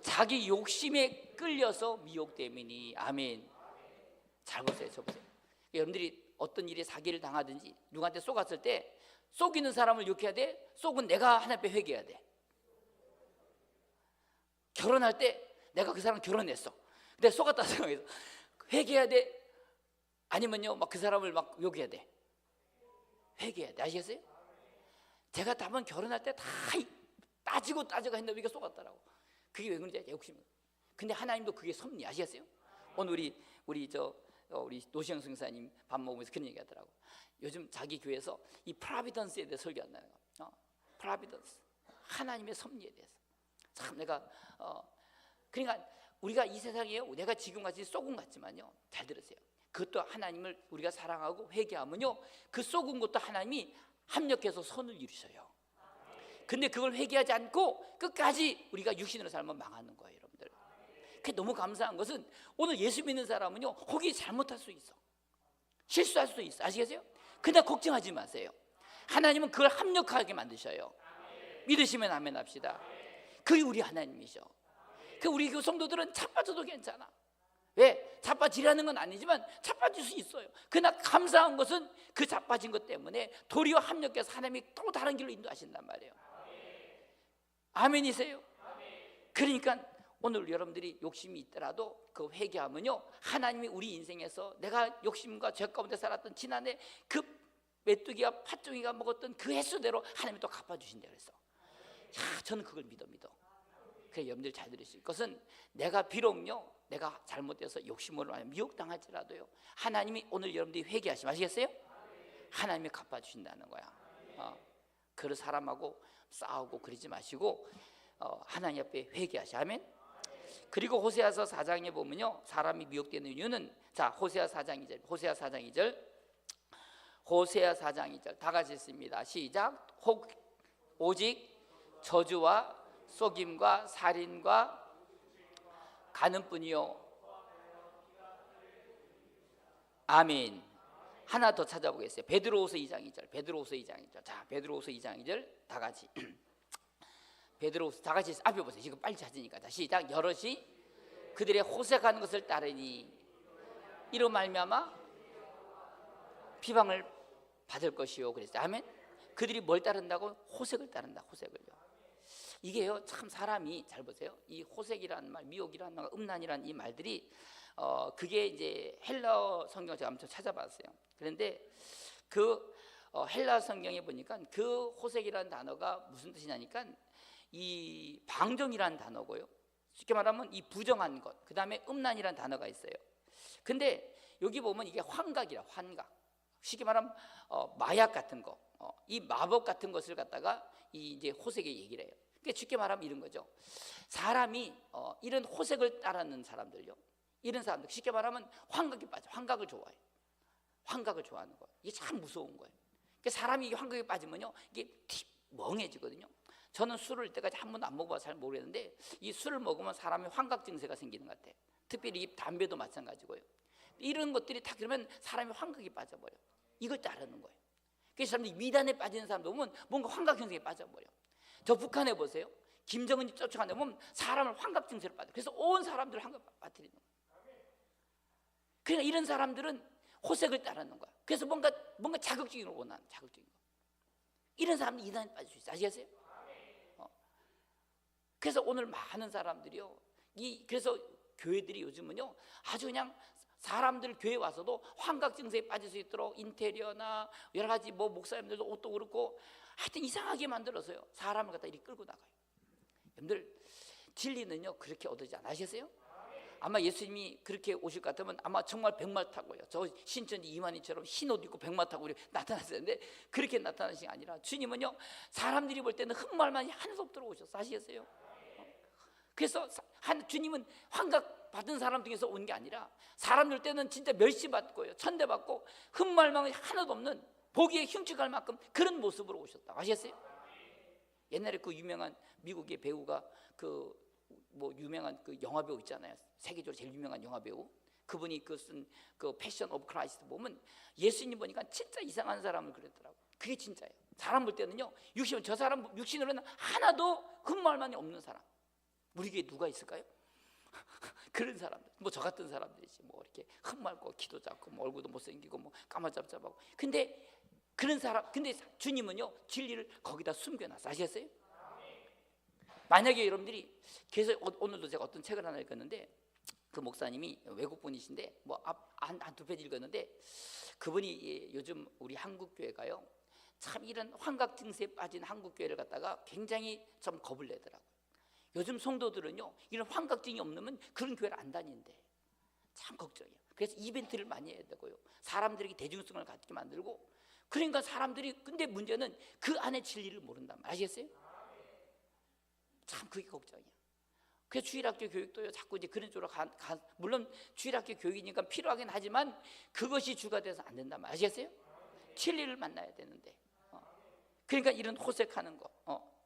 자기 욕심에 끌려서 미혹됨이니. 아멘. 잘 보세요. 저 보세요. 여러분들이 어떤 일에 사기를 당하든지 누구한테 속았을 때 속이는 사람을 욕해야 돼? 속은 내가 하나님 앞에 회개해야 돼. 결혼할 때 내가 그 사람 결혼했어, 근데 속았다 생각해서 회개해야 돼? 아니면요, 막 그 사람을 막 욕해야 돼? 회개해야 돼. 아시겠어요? 제가 답은 결혼할 때 다 따지고 했는데 우리가 속았더라고. 그게 왜 그런지 욕심. 근데 하나님도 그게 섭리. 아시겠어요? 오늘 우리 노시영 선생님 밥 먹으면서 그런 얘기 하더라고. 요즘 자기 교회에서 이 프라비던스에 대해 설교한다는 거. 프라비던스, 하나님의 섭리에 대해서. 참 내가 그러니까 우리가 이 세상에 내가 지금같이 쏘금 같지만요, 잘 들으세요. 그것도 하나님을 우리가 사랑하고 회개하면요, 그 쏘금 것도 하나님이 합력해서 선을 이루셔요. 근데 그걸 회개하지 않고 끝까지 우리가 육신으로 살면 망하는 거예요, 여러분들. 그게 너무 감사한 것은 오늘 예수 믿는 사람은요, 혹이 잘못할 수 있어, 실수할 수도 있어. 아시겠어요? 근데 걱정하지 마세요. 하나님은 그걸 합력하게 만드셔요. 믿으시면 아멘 합시다. 그게 우리 하나님이셔. 우리 그 성도들은 자빠져도 괜찮아. 왜? 자빠지라는 건 아니지만 자빠질 수 있어요. 그러나 감사한 것은 그 자빠진 것 때문에 도리어 합력해서 하나님이 또 다른 길로 인도하신단 말이에요. 아멘이세요? 그러니까 오늘 여러분들이 욕심이 있더라도 그 회개하면요, 하나님이 우리 인생에서 내가 욕심과 죄 가운데 살았던 지난해 그 메뚜기와 팥종이가 먹었던 그 횟수대로 하나님이 또 갚아주신다 그랬어. 야, 저는 그걸 믿어. 그래, 여러분들 잘 들으실 것은 내가 비록요, 내가 잘못돼서 욕심으로 미혹당할지라도요, 하나님이 오늘 여러분들이 회개하시면, 아시겠어요? 하나님이 갚아주신다는 거야. 그 사람하고 싸우고 그러지 마시고 하나님 앞에 회개하시. 아멘. 그리고 호세아서 4장에 보면요, 사람이 미혹되는 이유는, 자, 호세아 4장 2절 다 같이 읽습니다. 시작. 오직 저주와 속임과 살인과 가늠뿐이요. 아멘. 하나 더 찾아보겠어요. 베드로후서 2장 2절. 자, 베드로후서 2장 2절 다 같이. 베드로후서 다 같이 앞에 보세요. 지금 빨리 찾으니까. 자, 시작. 여럿이 그들의 호색하는 것을 따르니 이로 말미암아 비방을 받을 것이요. 그랬어요. 아멘. 그들이 뭘 따른다고? 호색을 따른다. 호색을요. 이게요, 참 사람이 잘 보세요. 이 호색이라는 말, 미혹이라는 말, 음란이라는 이 말들이 그게 이제 헬라어 성경을 제가 한번 찾아봤어요. 그런데 그 헬라어 성경에 보니까 그 호색이라는 단어가 무슨 뜻이냐니까 이 방종이라는 단어고요. 쉽게 말하면 이 부정한 것, 그 다음에 음란이라는 단어가 있어요. 근데 여기 보면 이게 환각이라, 환각. 쉽게 말하면 마약 같은 거, 이 마법 같은 것을 갖다가 이 이제 호색에 얘기를 해요. 그러니까 쉽게 말하면 이런 거죠. 사람이 이런 호색을 따르는 사람들요, 이런 사람들 쉽게 말하면 환각에 빠져. 환각을 좋아해요. 환각을 좋아하는 거예요. 이게 참 무서운 거예요. 그러니까 사람이 환각에 빠지면요, 이게 멍해지거든요. 저는 술을 때까지 한 번도 안 먹어봐서 잘 모르겠는데 이 술을 먹으면 사람의 환각 증세가 생기는 것 같아요. 특별히 이 담배도 마찬가지고요. 이런 것들이 다 그러면 사람이 환각에 빠져버려요. 이걸 따르는 거예요. 그래서 사람들이 미단에 빠지는 사람들 보면 뭔가 환각 현상에 빠져버려요. 저 북한에 보세요. 김정은이 쫓아가는 데 보면 사람을 환각 증세로 빠져. 그래서 온 사람들을 환각 빠뜨리는 거예요. 그러니까 이런 사람들은 호색을 따르는 거야. 그래서 뭔가 자극적인 걸 원하는, 자극적인 거. 이런 사람들이 이단에 빠질 수 있어요. 아시겠어요? 그래서 오늘 많은 사람들이요, 그래서 교회들이 요즘은요 아주 그냥 사람들 교회 와서도 환각 증세에 빠질 수 있도록 인테리어나 여러 가지 뭐 목사님들도 옷도 그렇고 하여튼 이상하게 만들어서요 사람을 갖다 이렇게 끌고 나가요. 여러분들, 진리는요 그렇게 얻어지지 않아. 아시겠어요? 아마 예수님이 그렇게 오실 것 같으면 아마 정말 백마 타고요, 저 신천지 이만희처럼 흰 옷 입고 백마 타고 나타났을 텐데 그렇게 나타나신 게 아니라 주님은요 사람들이 볼 때는 흠말만이 하나도 없도록 오셨어. 아시겠어요? 그래서 주님은 환각 받은 사람 중에서 온 게 아니라 사람들 때는 진짜 멸시받고요, 천대받고 흠말망이 하나도 없는 보기에 흉측할 만큼 그런 모습으로 오셨다. 아시겠어요? 옛날에 그 유명한 미국의 배우가 그 뭐 유명한 그 영화 배우 있잖아요. 세계적으로 제일 유명한 영화 배우. 그분이 쓴 그 패션 오브 크라이스트 보면 예수님 보니까 진짜 이상한 사람을 그랬더라고. 그게 진짜예요. 사람 볼 때는요, 저 사람 육신으로는 하나도 흠말만이 없는 사람. 우리에게 누가 있을까요? 그런 사람들, 뭐 저 같은 사람들이지, 뭐 이렇게 흠말고 키도 작고 뭐 얼굴도 못생기고 뭐 까마잡잡하고. 근데 그런 사람, 근데 주님은요 진리를 거기다 숨겨놨어. 아시겠어요? 만약에 여러분들이, 그래서 오늘도 제가 어떤 책을 하나 읽었는데 그 목사님이 외국분이신데 뭐 한두 페이지 읽었는데 그분이 요즘 우리 한국 교회가요 참 이런 환각 증세에 빠진 한국 교회를 갖다가 굉장히 좀 겁을 내더라고요. 요즘 성도들은요 이런 환각증이 없으면 그런 교회를 안 다니는데 참 걱정이에요. 그래서 이벤트를 많이 해야 되고요, 사람들에게 대중성을 갖게 만들고. 그러니까 사람들이, 근데 문제는 그 안에 진리를 모른단 말. 아시겠어요? 참 그게 걱정이야. 그래서 주일학교 교육도요 자꾸 이제 그런 쪽으로 물론 주일학교 교육이니까 필요하긴 하지만 그것이 주가 돼서 안 된단 말. 아시겠어요? 진리를 만나야 되는데 그러니까 이런 호색하는 거,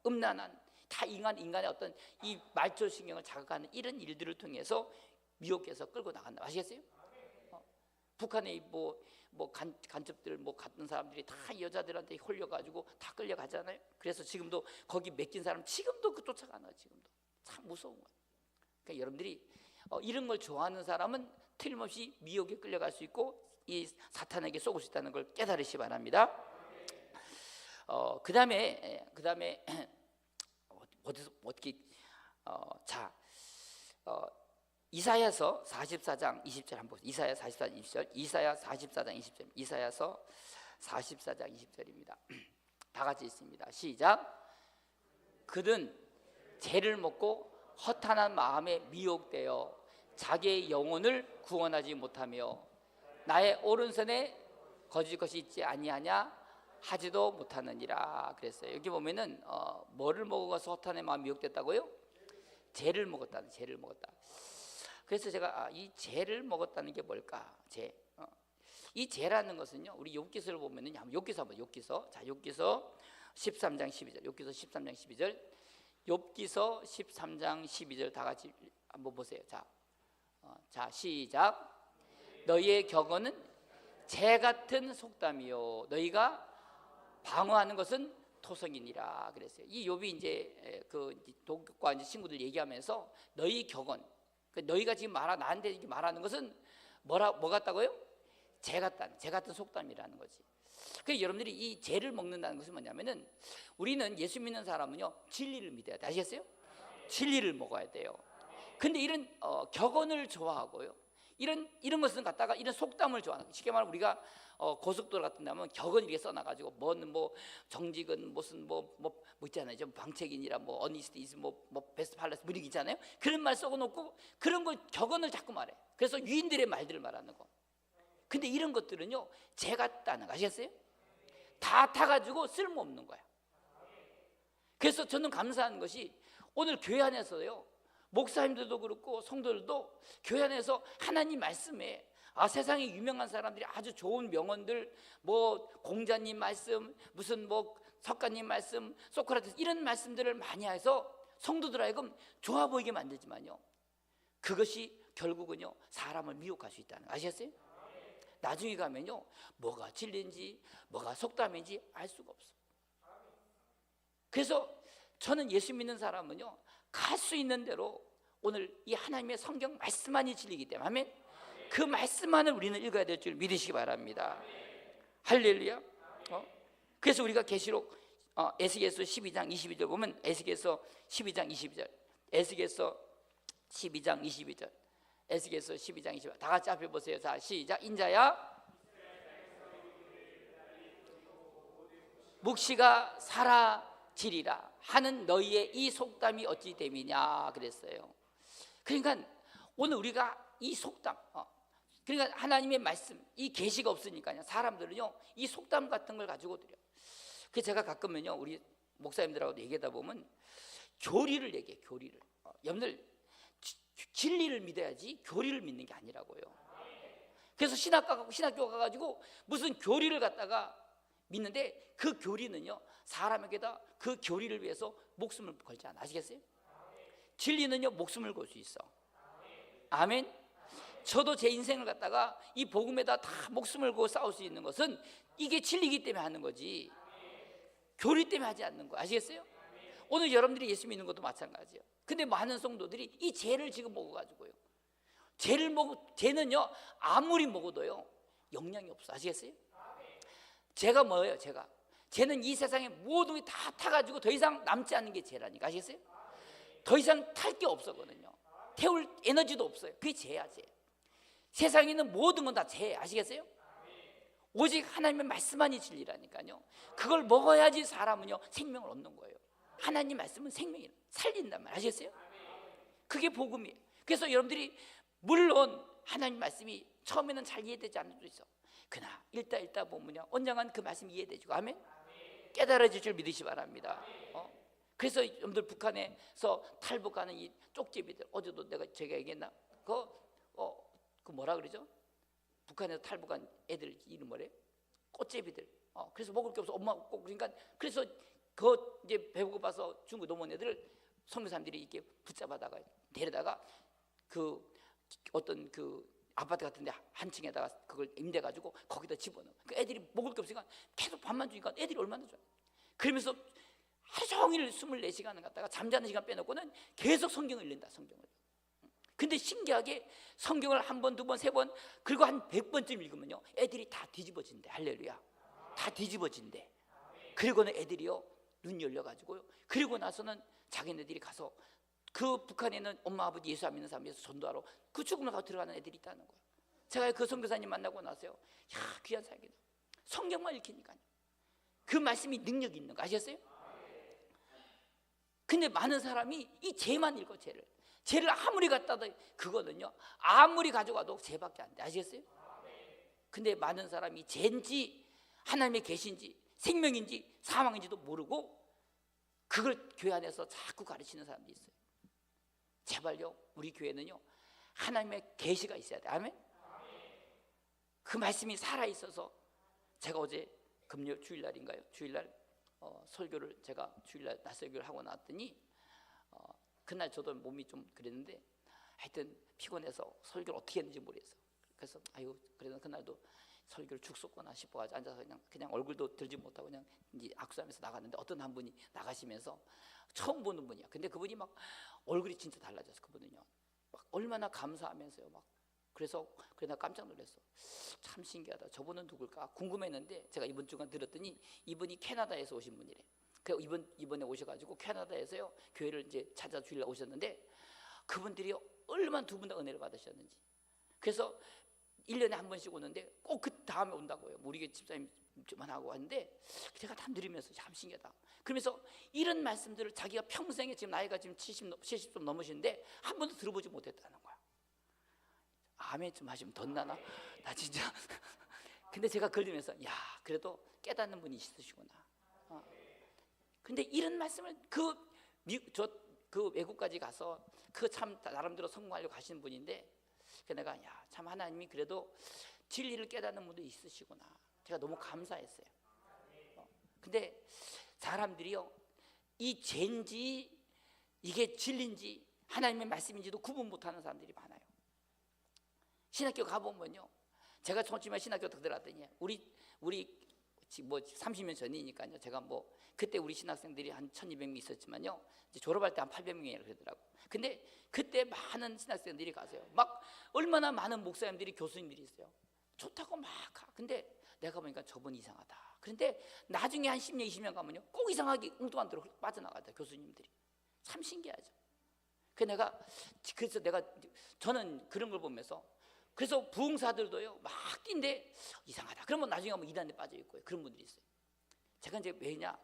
음란한, 다 인간의 어떤 이 말초신경을 자극하는 이런 일들을 통해서 미혹해서 끌고 나간다. 아시겠어요? 북한의 간첩들 같은 사람들이 다 여자들한테 홀려가지고 다 끌려가잖아요. 그래서 지금도 거기 맡긴 사람 지금도 쫓아가는 거예요. 지금도 참 무서운 거예요. 그러니까 여러분들이 이런 걸 좋아하는 사람은 틀림없이 미혹에 끌려갈 수 있고 이 사탄에게 속을 수 있다는 걸 깨달으시 바랍니다. 그 다음에 어떻게 이사야서 44장 20절 한번 보세요. 이사야 44장 20절. 이사야 44장 20절. 이사야서 44장 20절입니다. 다 같이 있습니다. 시작. 그는 죄를 먹고 허탄한 마음에 미혹되어 자기의 영혼을 구원하지 못하며 나의 오른손에 거짓 것이 있지 아니하냐 하지도 못하느니라 그랬어요. 여기 보면은 뭐를 먹어서 허탄의 마음이 미혹됐다고요? 죄를 먹었다. 그래서 제가 이 죄를 먹었다는 게 뭘까? 이 죄라는 것은요, 우리 욥기서를 보면은 욥기서 13장 12절. 욥기서 13장 12절. 욥기서 13장 12절 다 같이 한번 보세요. 자, 시작. 너희의 격언은 재 같은 속담이요 너희가 방어하는 것은 토성이니라 그랬어요. 이 욥이 이제 그 동족과 이제 친구들 얘기하면서 너희 격언, 너희가 지금 나한테 말하는 것은 뭐 같다고요? 재 같은 속담이라는 거지. 그래서 여러분들이 이 죄를 먹는다는 것은 뭐냐면은, 우리는 예수 믿는 사람은요 진리를 믿어야 돼. 아시겠어요? 진리를 먹어야 돼요. 근데 이런 격언을 좋아하고요, 이런 것은 갖다가 이런 속담을 좋아하는 거예요. 쉽게 말하면 우리가 고속도로 같은 데 하면 격언 이렇게 써놔가지고 뭐 정직은 무슨 뭐 있잖아요. 좀 방책인이라 뭐 어니스트 이즈 뭐 베스트 팔라스 뭐 이런 게 있잖아요. 그런 말 써놓고 그런 거 격언을 자꾸 말해. 그래서 유인들의 말들을 말하는 거. 근데 이런 것들은요 죄 같다는 거 아시겠어요? 다 타가지고 쓸모없는 거야. 그래서 저는 감사한 것이 오늘 교회 안에서요, 목사님들도 그렇고 성도들도 교회 안에서 하나님 말씀에 세상에 유명한 사람들이 아주 좋은 명언들, 뭐 공자님 말씀, 무슨 뭐 석가님 말씀, 소크라테스 이런 말씀들을 많이 해서 성도들 하여금 좋아 보이게 만들지만요, 그것이 결국은요 사람을 미혹할 수 있다는 거 아시겠어요? 나중에 가면요 뭐가 진리인지 뭐가 속담인지 알 수가 없어. 그래서 저는 예수 믿는 사람은요 갈 수 있는 대로 오늘 이 하나님의 성경 말씀만이 진리이기 때문에, 아멘. 그 말씀만을 우리는 읽어야 될 줄 믿으시기 바랍니다. 할렐루야. 그래서 우리가 계시록 에스겔서 12장 22절 보면, 에스겔서 12장 22절, 에스겔서 12장 22절, 에스겔서 12장 22절 다 같이 앞에 보세요. 자, 시작. 인자야 묵시가 사라지리라 하는 너희의 이 속담이 어찌 됨이냐 그랬어요. 그러니까 오늘 우리가 이 속담, 그러니까 하나님의 말씀, 이 계시가 없으니까요 사람들은요 이 속담 같은 걸 가지고 드려. 그래서 제가 가끔은요 우리 목사님들하고 얘기하다 보면 교리를 얘기해. 교리를. 여러분들 진리를 믿어야지 교리를 믿는 게 아니라고요. 그래서 신학교 가가지고 무슨 교리를 갖다가 믿는데, 그 교리는요 사람에게다 그 교리를 위해서 목숨을 걸지 않아. 아시겠어요? 진리는요 목숨을 걸 수 있어. 아멘. 저도 제 인생을 갖다가 이 복음에다 다 목숨을 걸고 싸울 수 있는 것은 이게 진리이기 때문에 하는 거지, 교리 때문에 하지 않는 거. 아시겠어요? 오늘 여러분들이 예수 믿는 것도 마찬가지예요. 근데 많은 성도들이 이 죄를 지금 먹어가지고요, 죄는요 아무리 먹어도요 영향이 없어. 아시겠어요? 죄가 뭐예요? 죄는 이 세상에 모든 게 다 타가지고 더 이상 남지 않는 게 죄라니까. 아시겠어요? 더 이상 탈 게 없었거든요. 태울 에너지도 없어요. 그게 죄야. 죄. 세상에 있는 모든 건 다 죄. 아시겠어요? 오직 하나님의 말씀만이 진리라니까요. 그걸 먹어야지 사람은요 생명을 얻는 거예요. 하나님 말씀은 생명이에요. 살린단 말. 아시겠어요? 그게 복음이에요. 그래서 여러분들이 물론 하나님 말씀이 처음에는 잘 이해되지 않을 수도 있어. 그러나 읽다 보면요 언젠간 그 말씀이 이해되죠. 아멘. 깨달아질 줄 믿으시 바랍니다. 그래서 여러분들 북한에서 탈북하는 이 쪽제비들, 어제도 제가 얘기했나? 그 뭐라 그러죠? 북한에서 탈북한 애들 이름 뭐래? 꽃제비들. 그래서 먹을 게 없어. 엄마 꼭 그러니까 그래서 그 이제 배고파서 중국 넘어온 애들을 선교사님들이 이렇게 붙잡아다가 데려다가 그 어떤 그 아파트 같은데 한 층에다가 그걸 임대가지고 거기다 집어넣어. 그 애들이 먹을 게 없으니까 계속 밥만 주니까 애들이 얼마나 좋아. 그러면서 하루 종일 24시간을 갖다가 잠자는 시간 빼놓고는 계속 성경을 읽는다. 성경을. 근데 신기하게 성경을 한 번, 두 번, 세 번, 그리고 한 100번쯤 읽으면요 애들이 다 뒤집어진대. 할렐루야. 다 뒤집어진대. 그리고는 애들이요 눈 열려가지고요, 그리고 나서는 자기네들이 가서 그 북한에 있는 엄마 아버지 예수 안 믿는 사람에서 전도하러 그 죽음을 가고 들어가는 애들이 있다는 거예요. 제가 그 선교사님 만나고 나서요, 야 귀한 사역이다. 성경만 읽히니까요 그 말씀이 능력이 있는 거 아셨어요? 근데 많은 사람이 이 죄만 읽어. 죄를 아무리 갖다도 그거는요 아무리 가져가도 죄밖에 안 돼. 아시겠어요? 근데 많은 사람이 죄인지 하나님의 계신지 생명인지 사망인지도 모르고 그걸 교회 안에서 자꾸 가르치는 사람들이 있어요. 제발요 우리 교회는요 하나님의 계시가 있어야 돼. 아멘. 그 말씀이 살아있어서, 제가 어제 금요일 주일날인가요? 주일날 설교를 제가 주일날 낮설교를 하고 나왔더니 그날 저도 몸이 좀 그랬는데 하여튼 피곤해서 설교를 어떻게 했는지 모르겠어. 그래서 그래도 그날도 설교를 죽었구나 싶어가지고 앉아서 그냥 얼굴도 들지 못하고 그냥 이제 악수하면서 나갔는데, 어떤 한 분이 나가시면서 처음 보는 분이야. 근데 그분이 막 얼굴이 진짜 달라졌어. 그분은요 막 얼마나 감사하면서요 막 그래서 나 깜짝 놀랐어. 참 신기하다. 저분은 누굴까 궁금했는데 제가 이번 주간 들었더니 이분이 캐나다에서 오신 분이래. 그 이번에 오셔가지고 캐나다에서요 교회를 이제 찾아주려고 오셨는데 그분들이 얼마나 두 분 다 은혜를 받으셨는지. 그래서 1년에 한 번씩 오는데 꼭 그 다음에 온다고요. 우리 집사님 좀 하고 왔는데 제가 다 들으면서 참 신기하다. 그러면서 이런 말씀들을 자기가 평생에 지금 나이가 지금 70 좀 넘으시는데 한 번도 들어보지 못했다는 거야. 아멘 좀 하시면 덧나나? 나 진짜. 근데 제가 걸리면서 야 그래도 깨닫는 분이 있으시구나. 근데 이런 말씀을 그 외국까지 가서 그 참 나름대로 성공하려고 하시는 분인데 내가 야 참 하나님이 그래도 진리를 깨닫는 분도 있으시구나. 제가 너무 감사했어요. 근데 사람들이요 이 죄인지 이게 진리인지 하나님의 말씀인지도 구분 못하는 사람들이 많아요. 신학교 가보면요 제가 처음에 신학교 들어갔더니 우리 뭐 30년 전이니까요. 제가 뭐 그때 우리 신학생들이 한 1200명 있었지만요 이제 졸업할 때 한 800명이라 그러더라고. 근데 그때 많은 신학생들이 가세요. 막 얼마나 많은 목사님들이 교수님들이 있어요. 좋다고 막 가. 근데 내가 보니까 저분 이상하다. 그런데 나중에 한 10년 20년 가면요 꼭 이상하게 웅뚱한 데로 빠져나가다 교수님들이. 참 신기하죠. 그래서 저는 그런 걸 보면서 그래서 부흥사들도요 막 뛴데 이상하다. 그러면 나중에 가면 이단에 빠져 있고요. 그런 분들이 있어요. 제가 이제 왜냐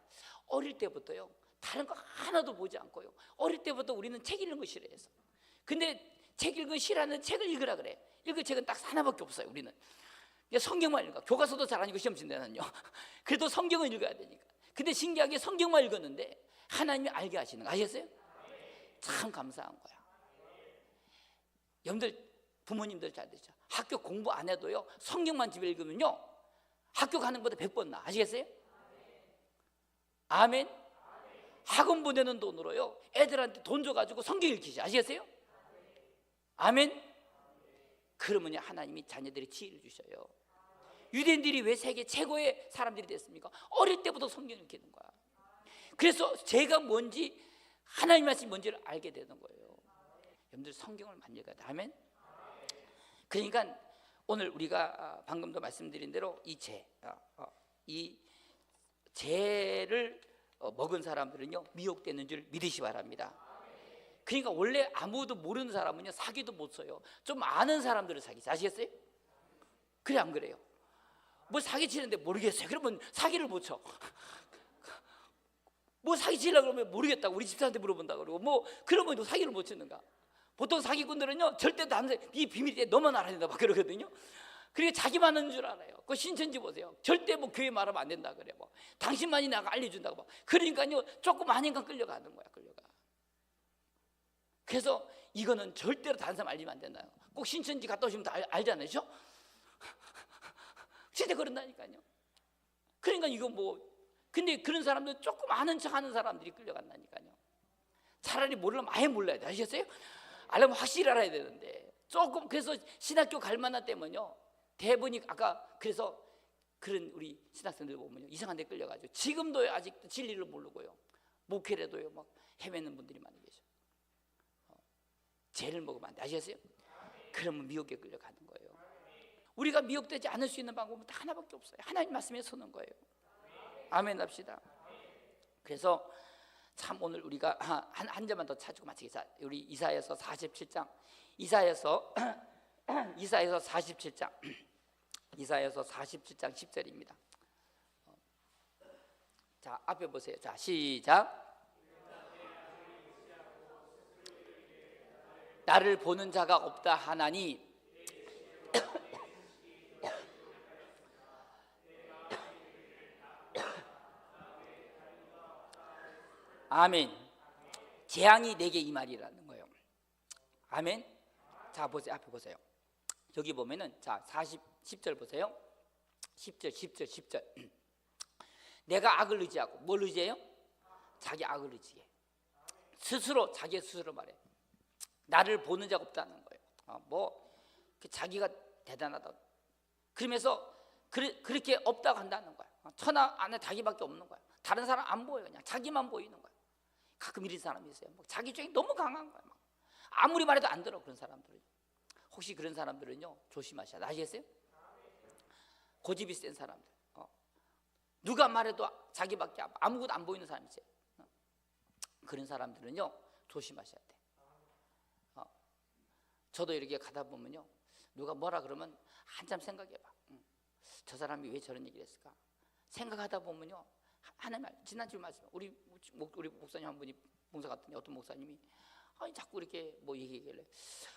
어릴 때부터요 다른 거 하나도 보지 않고요 어릴 때부터 우리는 책 읽는 거 싫어해서. 근데 책 읽는 거 싫어하는 책을 읽으라 그래. 읽을 책은 딱 하나밖에 없어요. 우리는 성경만 읽어. 교과서도 잘 안 읽고 시험 친다는요. 그래도 성경은 읽어야 되니까. 근데 신기하게 성경만 읽었는데 하나님이 알게 하시는 거 아셨어요? 참 감사한 거야. 여러분들 부모님들 잘 되죠. 학교 공부 안 해도요 성경만 집에 읽으면요 학교 가는 것보다 100번 나아. 아시겠어요? 아멘. 학원 보내는 돈으로요 애들한테 돈 줘가지고 성경 읽히지. 아시겠어요? 아멘. 그러면요 하나님이 자녀들의 지혜를 주셔요. 유대인들이 왜 세계 최고의 사람들이 됐습니까? 어릴 때부터 성경을 읽히는 거야. 그래서 죄가 뭔지 하나님 말씀이 뭔지를 알게 되는 거예요. 여러분들 성경을 많이 읽어야 돼. 아멘. 그러니까 오늘 우리가 방금도 말씀드린 대로 이 죄를 먹은 사람들은요 미혹되는 줄 믿으시 바랍니다. 그러니까 원래 아무도 모르는 사람은요 사기도 못 쳐요. 좀 아는 사람들을 사기지. 아시겠어요? 그래 안 그래요? 뭐 사기 치는데 모르겠어요. 그러면 사기를 못 쳐. 뭐 사기 치려고 그러면 모르겠다고 우리 집사한테 물어본다 그러고 뭐 그러면 사기를 못 치는가. 보통 사기꾼들은요 절대 남의 이 비밀에 너만 알아야 된다 막 그러거든요. 그러니까 자기만 하는 줄 알아요. 그 신천지 보세요. 절대 뭐 교회 말하면 안 된다 그래. 뭐 당신만이 나가 알려준다고 막. 그러니까요 조금 아닌가 끌려가는 거야. 끌려가. 그래서 이거는 절대로 다른 사람 알리면 안 된다요. 꼭 신천지 갔다 오시면 다 알잖아요. 그렇죠? 진짜 그런다니까요. 그러니까 이거 뭐 근데 그런 사람들 조금 아는 척 하는 사람들이 끌려간다니까요. 차라리 모르려면 아예 몰라야 돼. 아시겠어요? 알려면 확실히 알아야 되는데 조금. 그래서 신학교 갈 만한 때면요 대부분이 아까 그래서 그런 우리 신학생들 보면요 이상한 데 끌려가지고 지금도 아직도 진리를 모르고요 목회라도요 막 헤매는 분들이 많이 계셔. 죄를 먹으면 안 돼. 아시겠어요? 그러면 미혹에 끌려가는 거예요. 우리가 미혹되지 않을 수 있는 방법은 딱 하나밖에 없어요. 하나님 말씀에 서는 거예요. 아멘 합시다. 그래서 참 오늘 우리가 한 점만 더 찾고 마치겠습니다. 우리 이사야서 47장 이사야서 47장 이사야서 47장 10절입니다. 자 앞에 보세요. 자 시작. 나를 보는 자가 없다 하나니 아멘. 재앙이 내게 임하리라는 거예요. 아멘. 자 보세요. 앞에 보세요. 여기 보면은 자 10절 보세요. 10절 내가 악을 의지하고 뭘 의지해요? 자기 악을 의지해. 스스로 자기 스스로 말해. 나를 보는 자가 없다는 거예요. 자기가 대단하다. 그러면서 그렇게 없다고 한다는 거야. 천하 안에 자기밖에 없는 거야. 다른 사람 안 보여. 그냥 자기만 보이는 거야. 가끔 이런 사람이 있어요. 자기 주장이 너무 강한 거야. 아무리 말해도 안 들어. 그런 사람들은 혹시 그런 사람들은요 조심하셔야 돼. 아시겠어요? 고집이 센 사람들, 누가 말해도 자기밖에 아무것도 안 보이는 사람 있어요. 그런 사람들은요 조심하셔야 돼. 저도 이렇게 가다 보면요 누가 뭐라 그러면 한참 생각해봐. 저 사람이 왜 저런 얘기를 했을까 생각하다 보면요 하나님 지난주 말씀 우리 목사님 한 분이 봉사 갔더니 어떤 목사님이 자꾸 이렇게 뭐 얘기하길래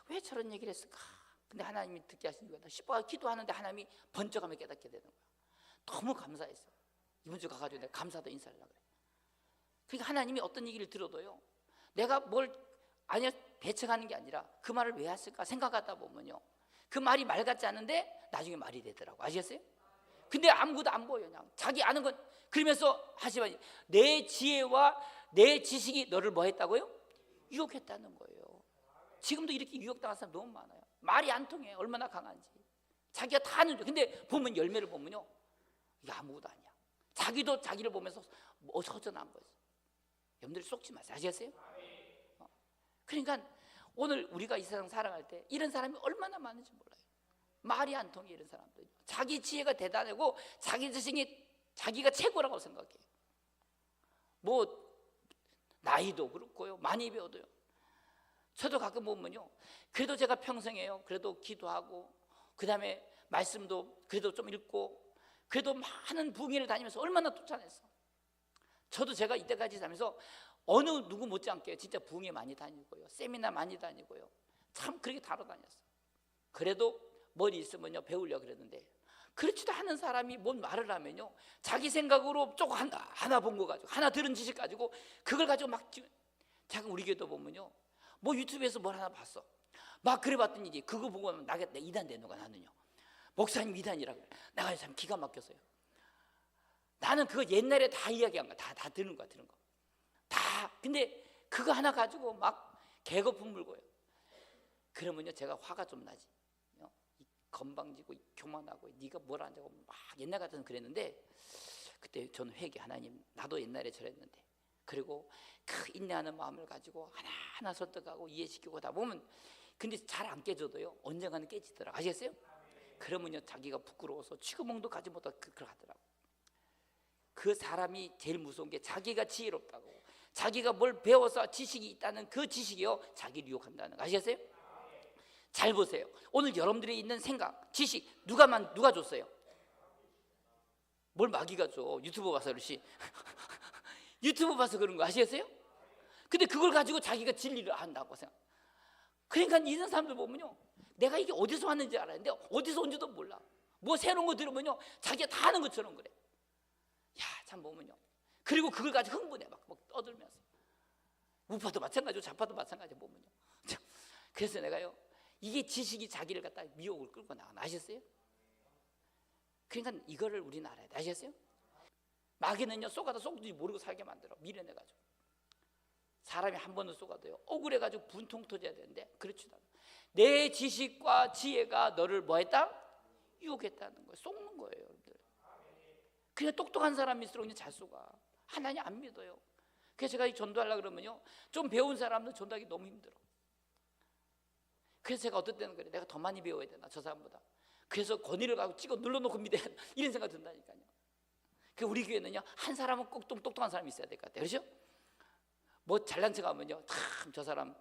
왜 저런 얘기를 했을까. 근데 하나님이 듣게 하시는 거야. 10번 기도하는데 하나님이 번쩍하며 깨닫게 되는 거야. 너무 감사했어. 이번 주 가가지고 내가 감사도 인사를 하려고 그래. 그러니까 하나님이 어떤 얘기를 들어도요 내가 뭘 아니야 배척하는 게 아니라 그 말을 왜 했을까 생각하다 보면요 그 말이 말 같지 않은데 나중에 말이 되더라고. 아시겠어요? 근데 아무것도 안 보여. 그냥 자기 아는 건 그러면서 하지만 내 지혜와 내 지식이 너를 뭐 했다고요? 유혹했다는 거예요. 지금도 이렇게 유혹당한 사람 너무 많아요. 말이 안 통해. 얼마나 강한지. 자기가 다 아는 줄. 근데 보면 열매를 보면요 이게 아무것도 아니야. 자기도 자기를 보면서 허전한 거지. 여러분들 속지 마세요. 아시겠어요? 그러니까 오늘 우리가 이 세상 살아갈 때 이런 사람이 얼마나 많은지 몰라요. 말이 안 통해. 이런 사람들 자기 지혜가 대단하고 자기 자신이 자기가 최고라고 생각해요. 뭐 나이도 그렇고요 많이 배워도요. 저도 가끔 보면요 그래도 제가 평생에요 그래도 기도하고 그 다음에 말씀도 그래도 좀 읽고 그래도 많은 부흥회를 다니면서 얼마나 쫓아냈어. 저도 제가 이때까지 다니면서 어느 누구 못지않게 진짜 부흥회 많이 다니고요 세미나 많이 다니고요 참 그렇게 다뤄다녔어. 그래도 머리 있으면요 배우려고 그랬는데 그렇지도 않은 사람이 뭔 말을 하면요 자기 생각으로 조금 하나 본 거 가지고 하나 들은 지식 가지고 그걸 가지고 막 잠깐 우리 교회도 보면요 뭐 유튜브에서 뭘 하나 봤어 막 그래 봤더니 이제 그거 보고 나 이단 되는 거야. 나는요 목사님 이단이라고 내가 참 기가 막혔어요. 나는 그거 옛날에 다 이야기한 거야. 다 들은 거야. 들은 거 다. 근데 그거 하나 가지고 막 개거품 물고요. 그러면요 제가 화가 좀 나지. 건방지고 교만하고 네가 뭘 안다고 막 옛날 같아서는 그랬는데 그때 저는 회개 하나님 나도 옛날에 저랬는데 그리고 그 인내하는 마음을 가지고 하나하나 설득하고 이해시키고 하다 보면 근데 잘 안 깨져도요 언젠가는 깨지더라고요. 아시겠어요? 그러면요 자기가 부끄러워서 취구멍도 가지 못하고 그걸 하더라고요. 그 사람이 제일 무서운 게 자기가 지혜롭다고 자기가 뭘 배워서 지식이 있다는 그 지식이요 자기를 유혹한다는 거. 아시겠어요? 잘 보세요. 오늘 여러분들이 있는 생각, 지식 누가 줬어요? 뭘 마귀가 줘? 유튜브 봐서 그렇지. 유튜브 봐서 그런 거 아시겠어요? 근데 그걸 가지고 자기가 진리를 한다고 생각. 그러니까 이런 사람들 보면요 내가 이게 어디서 왔는지 알았는데 어디서 온지도 몰라. 뭐 새로운 거 들으면요 자기가 다 아는 것처럼 그래. 야 참 보면요 그리고 그걸 가지고 흥분해 막 떠들면서 우파도 마찬가지고 좌파도 마찬가지 보면요. 그래서 내가요 이게 지식이 자기를 갖다 미혹을 끌고 나가. 아셨어요? 그러니까 이거를 우리는 알아야 돼. 아셨어요? 마귀는요 쏘가도 쏘든지 모르고 살게 만들어. 미련해가지고 사람이 한 번은 쏘가도요 억울해가지고 분통 터져야 되는데 그렇지도 않아. 내 지식과 지혜가 너를 뭐 했다? 유혹했다는 거예요. 속는 거예요 여러분들. 그냥 똑똑한 사람일수록 그냥 잘 쏘가. 하나님 안 믿어요. 그래서 제가 전도하려고 그러면요 좀 배운 사람은 전도하기 너무 힘들어. 그래서 제가 어떨 때는 그래. 내가 더 많이 배워야 되나 저 사람보다. 그래서 권위를 가지고 찍어 눌러놓고 믿어야 된다. 이런 생각 든다니까요. 그 우리 교회는요 한 사람은 꼭 똑똑한 사람이 있어야 될 것 같아요. 그렇죠? 뭐 잘난 척하면요 참 저 사람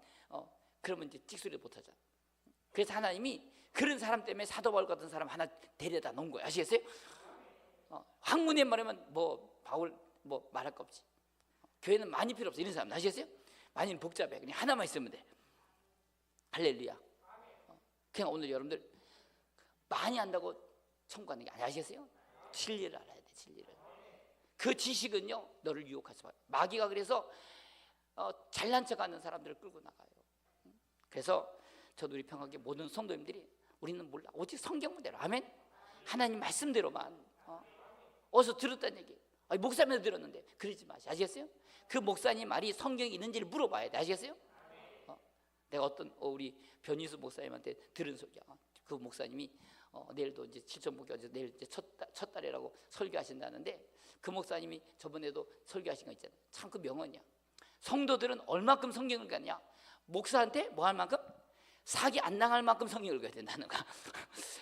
그러면 이제 찍소리를 못하잖아. 그래서 하나님이 그런 사람 때문에 사도 바울 같은 사람 하나 데려다 놓은 거예요. 아시겠어요? 학문에 말하면 뭐 바울 뭐 말할 거 없지. 교회는 많이 필요 없어. 이런 사람 아시겠어요? 많이는 복잡해. 그냥 하나만 있으면 돼. 할렐루야. 그냥 오늘 여러분들 많이 안다고 천국 가는 게 아니. 아시겠어요? 진리를 알아야 돼. 진리를. 그 지식은요 너를 유혹하지 마. 마귀가 그래서 잘난 척하는 사람들을 끌고 나가요. 그래서 저도 우리 평화교회 모든 성도님들이 우리는 몰라 오직 성경대로 아멘. 하나님 말씀대로만 어디서 들었다는 얘기. 목사님한테 들었는데 그러지 마시. 아시겠어요? 그 목사님 말이 성경에 있는지를 물어봐야 돼. 아시겠어요? 내가 어떤 우리 변희수 목사님한테 들은 소리야. 그 목사님이 내일도 이제 칠천목이 어제 내일 이제 첫 달이라고 설교하신다는데 그 목사님이 저번에도 설교하신 거 있잖아요. 참 그 명언이야. 성도들은 얼마큼 성경을 갖냐? 목사한테 뭐 할 만큼? 사기 안 당할 만큼 성경 읽어야 된다는 거야.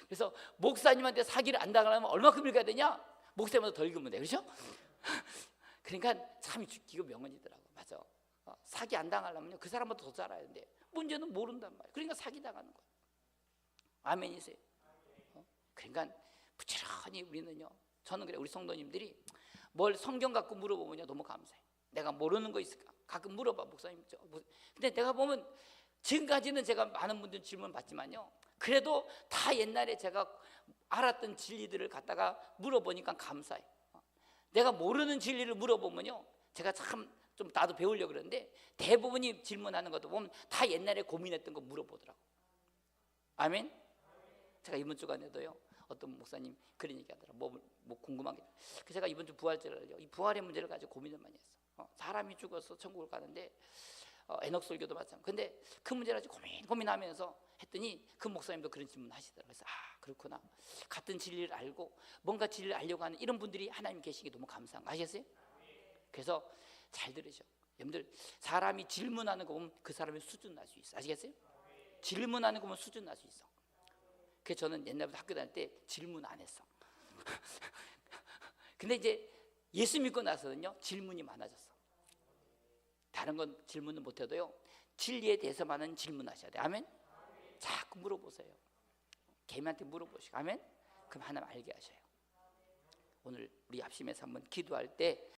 그래서 목사님한테 사기를 안 당하려면 얼마큼 읽어야 되냐? 목사님보다 더 읽으면 돼. 그렇죠? 그러니까 참 기가 명언이더라고. 맞아. 사기 안 당하려면 그 사람보다 더 잘 알아야 되는데 문제는 모른단 말이야. 그러니까 사기 당하는 거야. 아멘이세요? 그러니까 부지런히 우리는요, 저는 그래, 우리 성도님들이 뭘 성경 갖고 물어보면요 너무 감사해. 내가 모르는 거 있을까? 가끔 물어봐, 목사님. 근데 내가 보면 지금까지는 제가 많은 분들 질문 받지만요, 그래도 다 옛날에 제가 알았던 진리들을 갖다가 물어보니까 감사해. 내가 모르는 진리를 물어보면요, 제가 참 좀 나도 배우려고 그러는데 대부분이 질문하는 것도 보면 다 옛날에 고민했던 거 물어보더라고. 아멘. 제가 이번 주간에도요, 어떤 목사님 그런 얘기 하더라고. 뭐 궁금한 게. 그래서 제가 이번 주 부활절을요, 이 부활의 문제를 가지고 고민을 많이 했어. 사람이 죽어서 천국을 가는데 에녹 설교도 마찬가지. 근데 그 문제를 가지고 고민하면서 했더니 그 목사님도 그런 질문 하시더라고요. 그래서 그렇구나. 같은 진리를 알고 뭔가 진리를 알려고 하는 이런 분들이 하나님 계시기 너무 감사한 거 아시겠어요? 그래서 잘 들으셔. 여러분들, 사람이 질문하는 거 보면 그 사람의 수준 날 수 있어. 아시겠어요? 질문하는 거 보면 수준 날 수 있어. 그래서 저는 옛날부터 학교 다닐 때 질문 안 했어. 근데 이제 예수 믿고 나서는요, 질문이 많아졌어. 다른 건 질문은 못해도요, 진리에 대해서만은 질문하셔야 돼. 아멘? 자꾸 물어보세요. 개미한테 물어보시고, 아멘? 그럼 하나님 알게 하셔요. 오늘 우리 합심해서 한번 기도할 때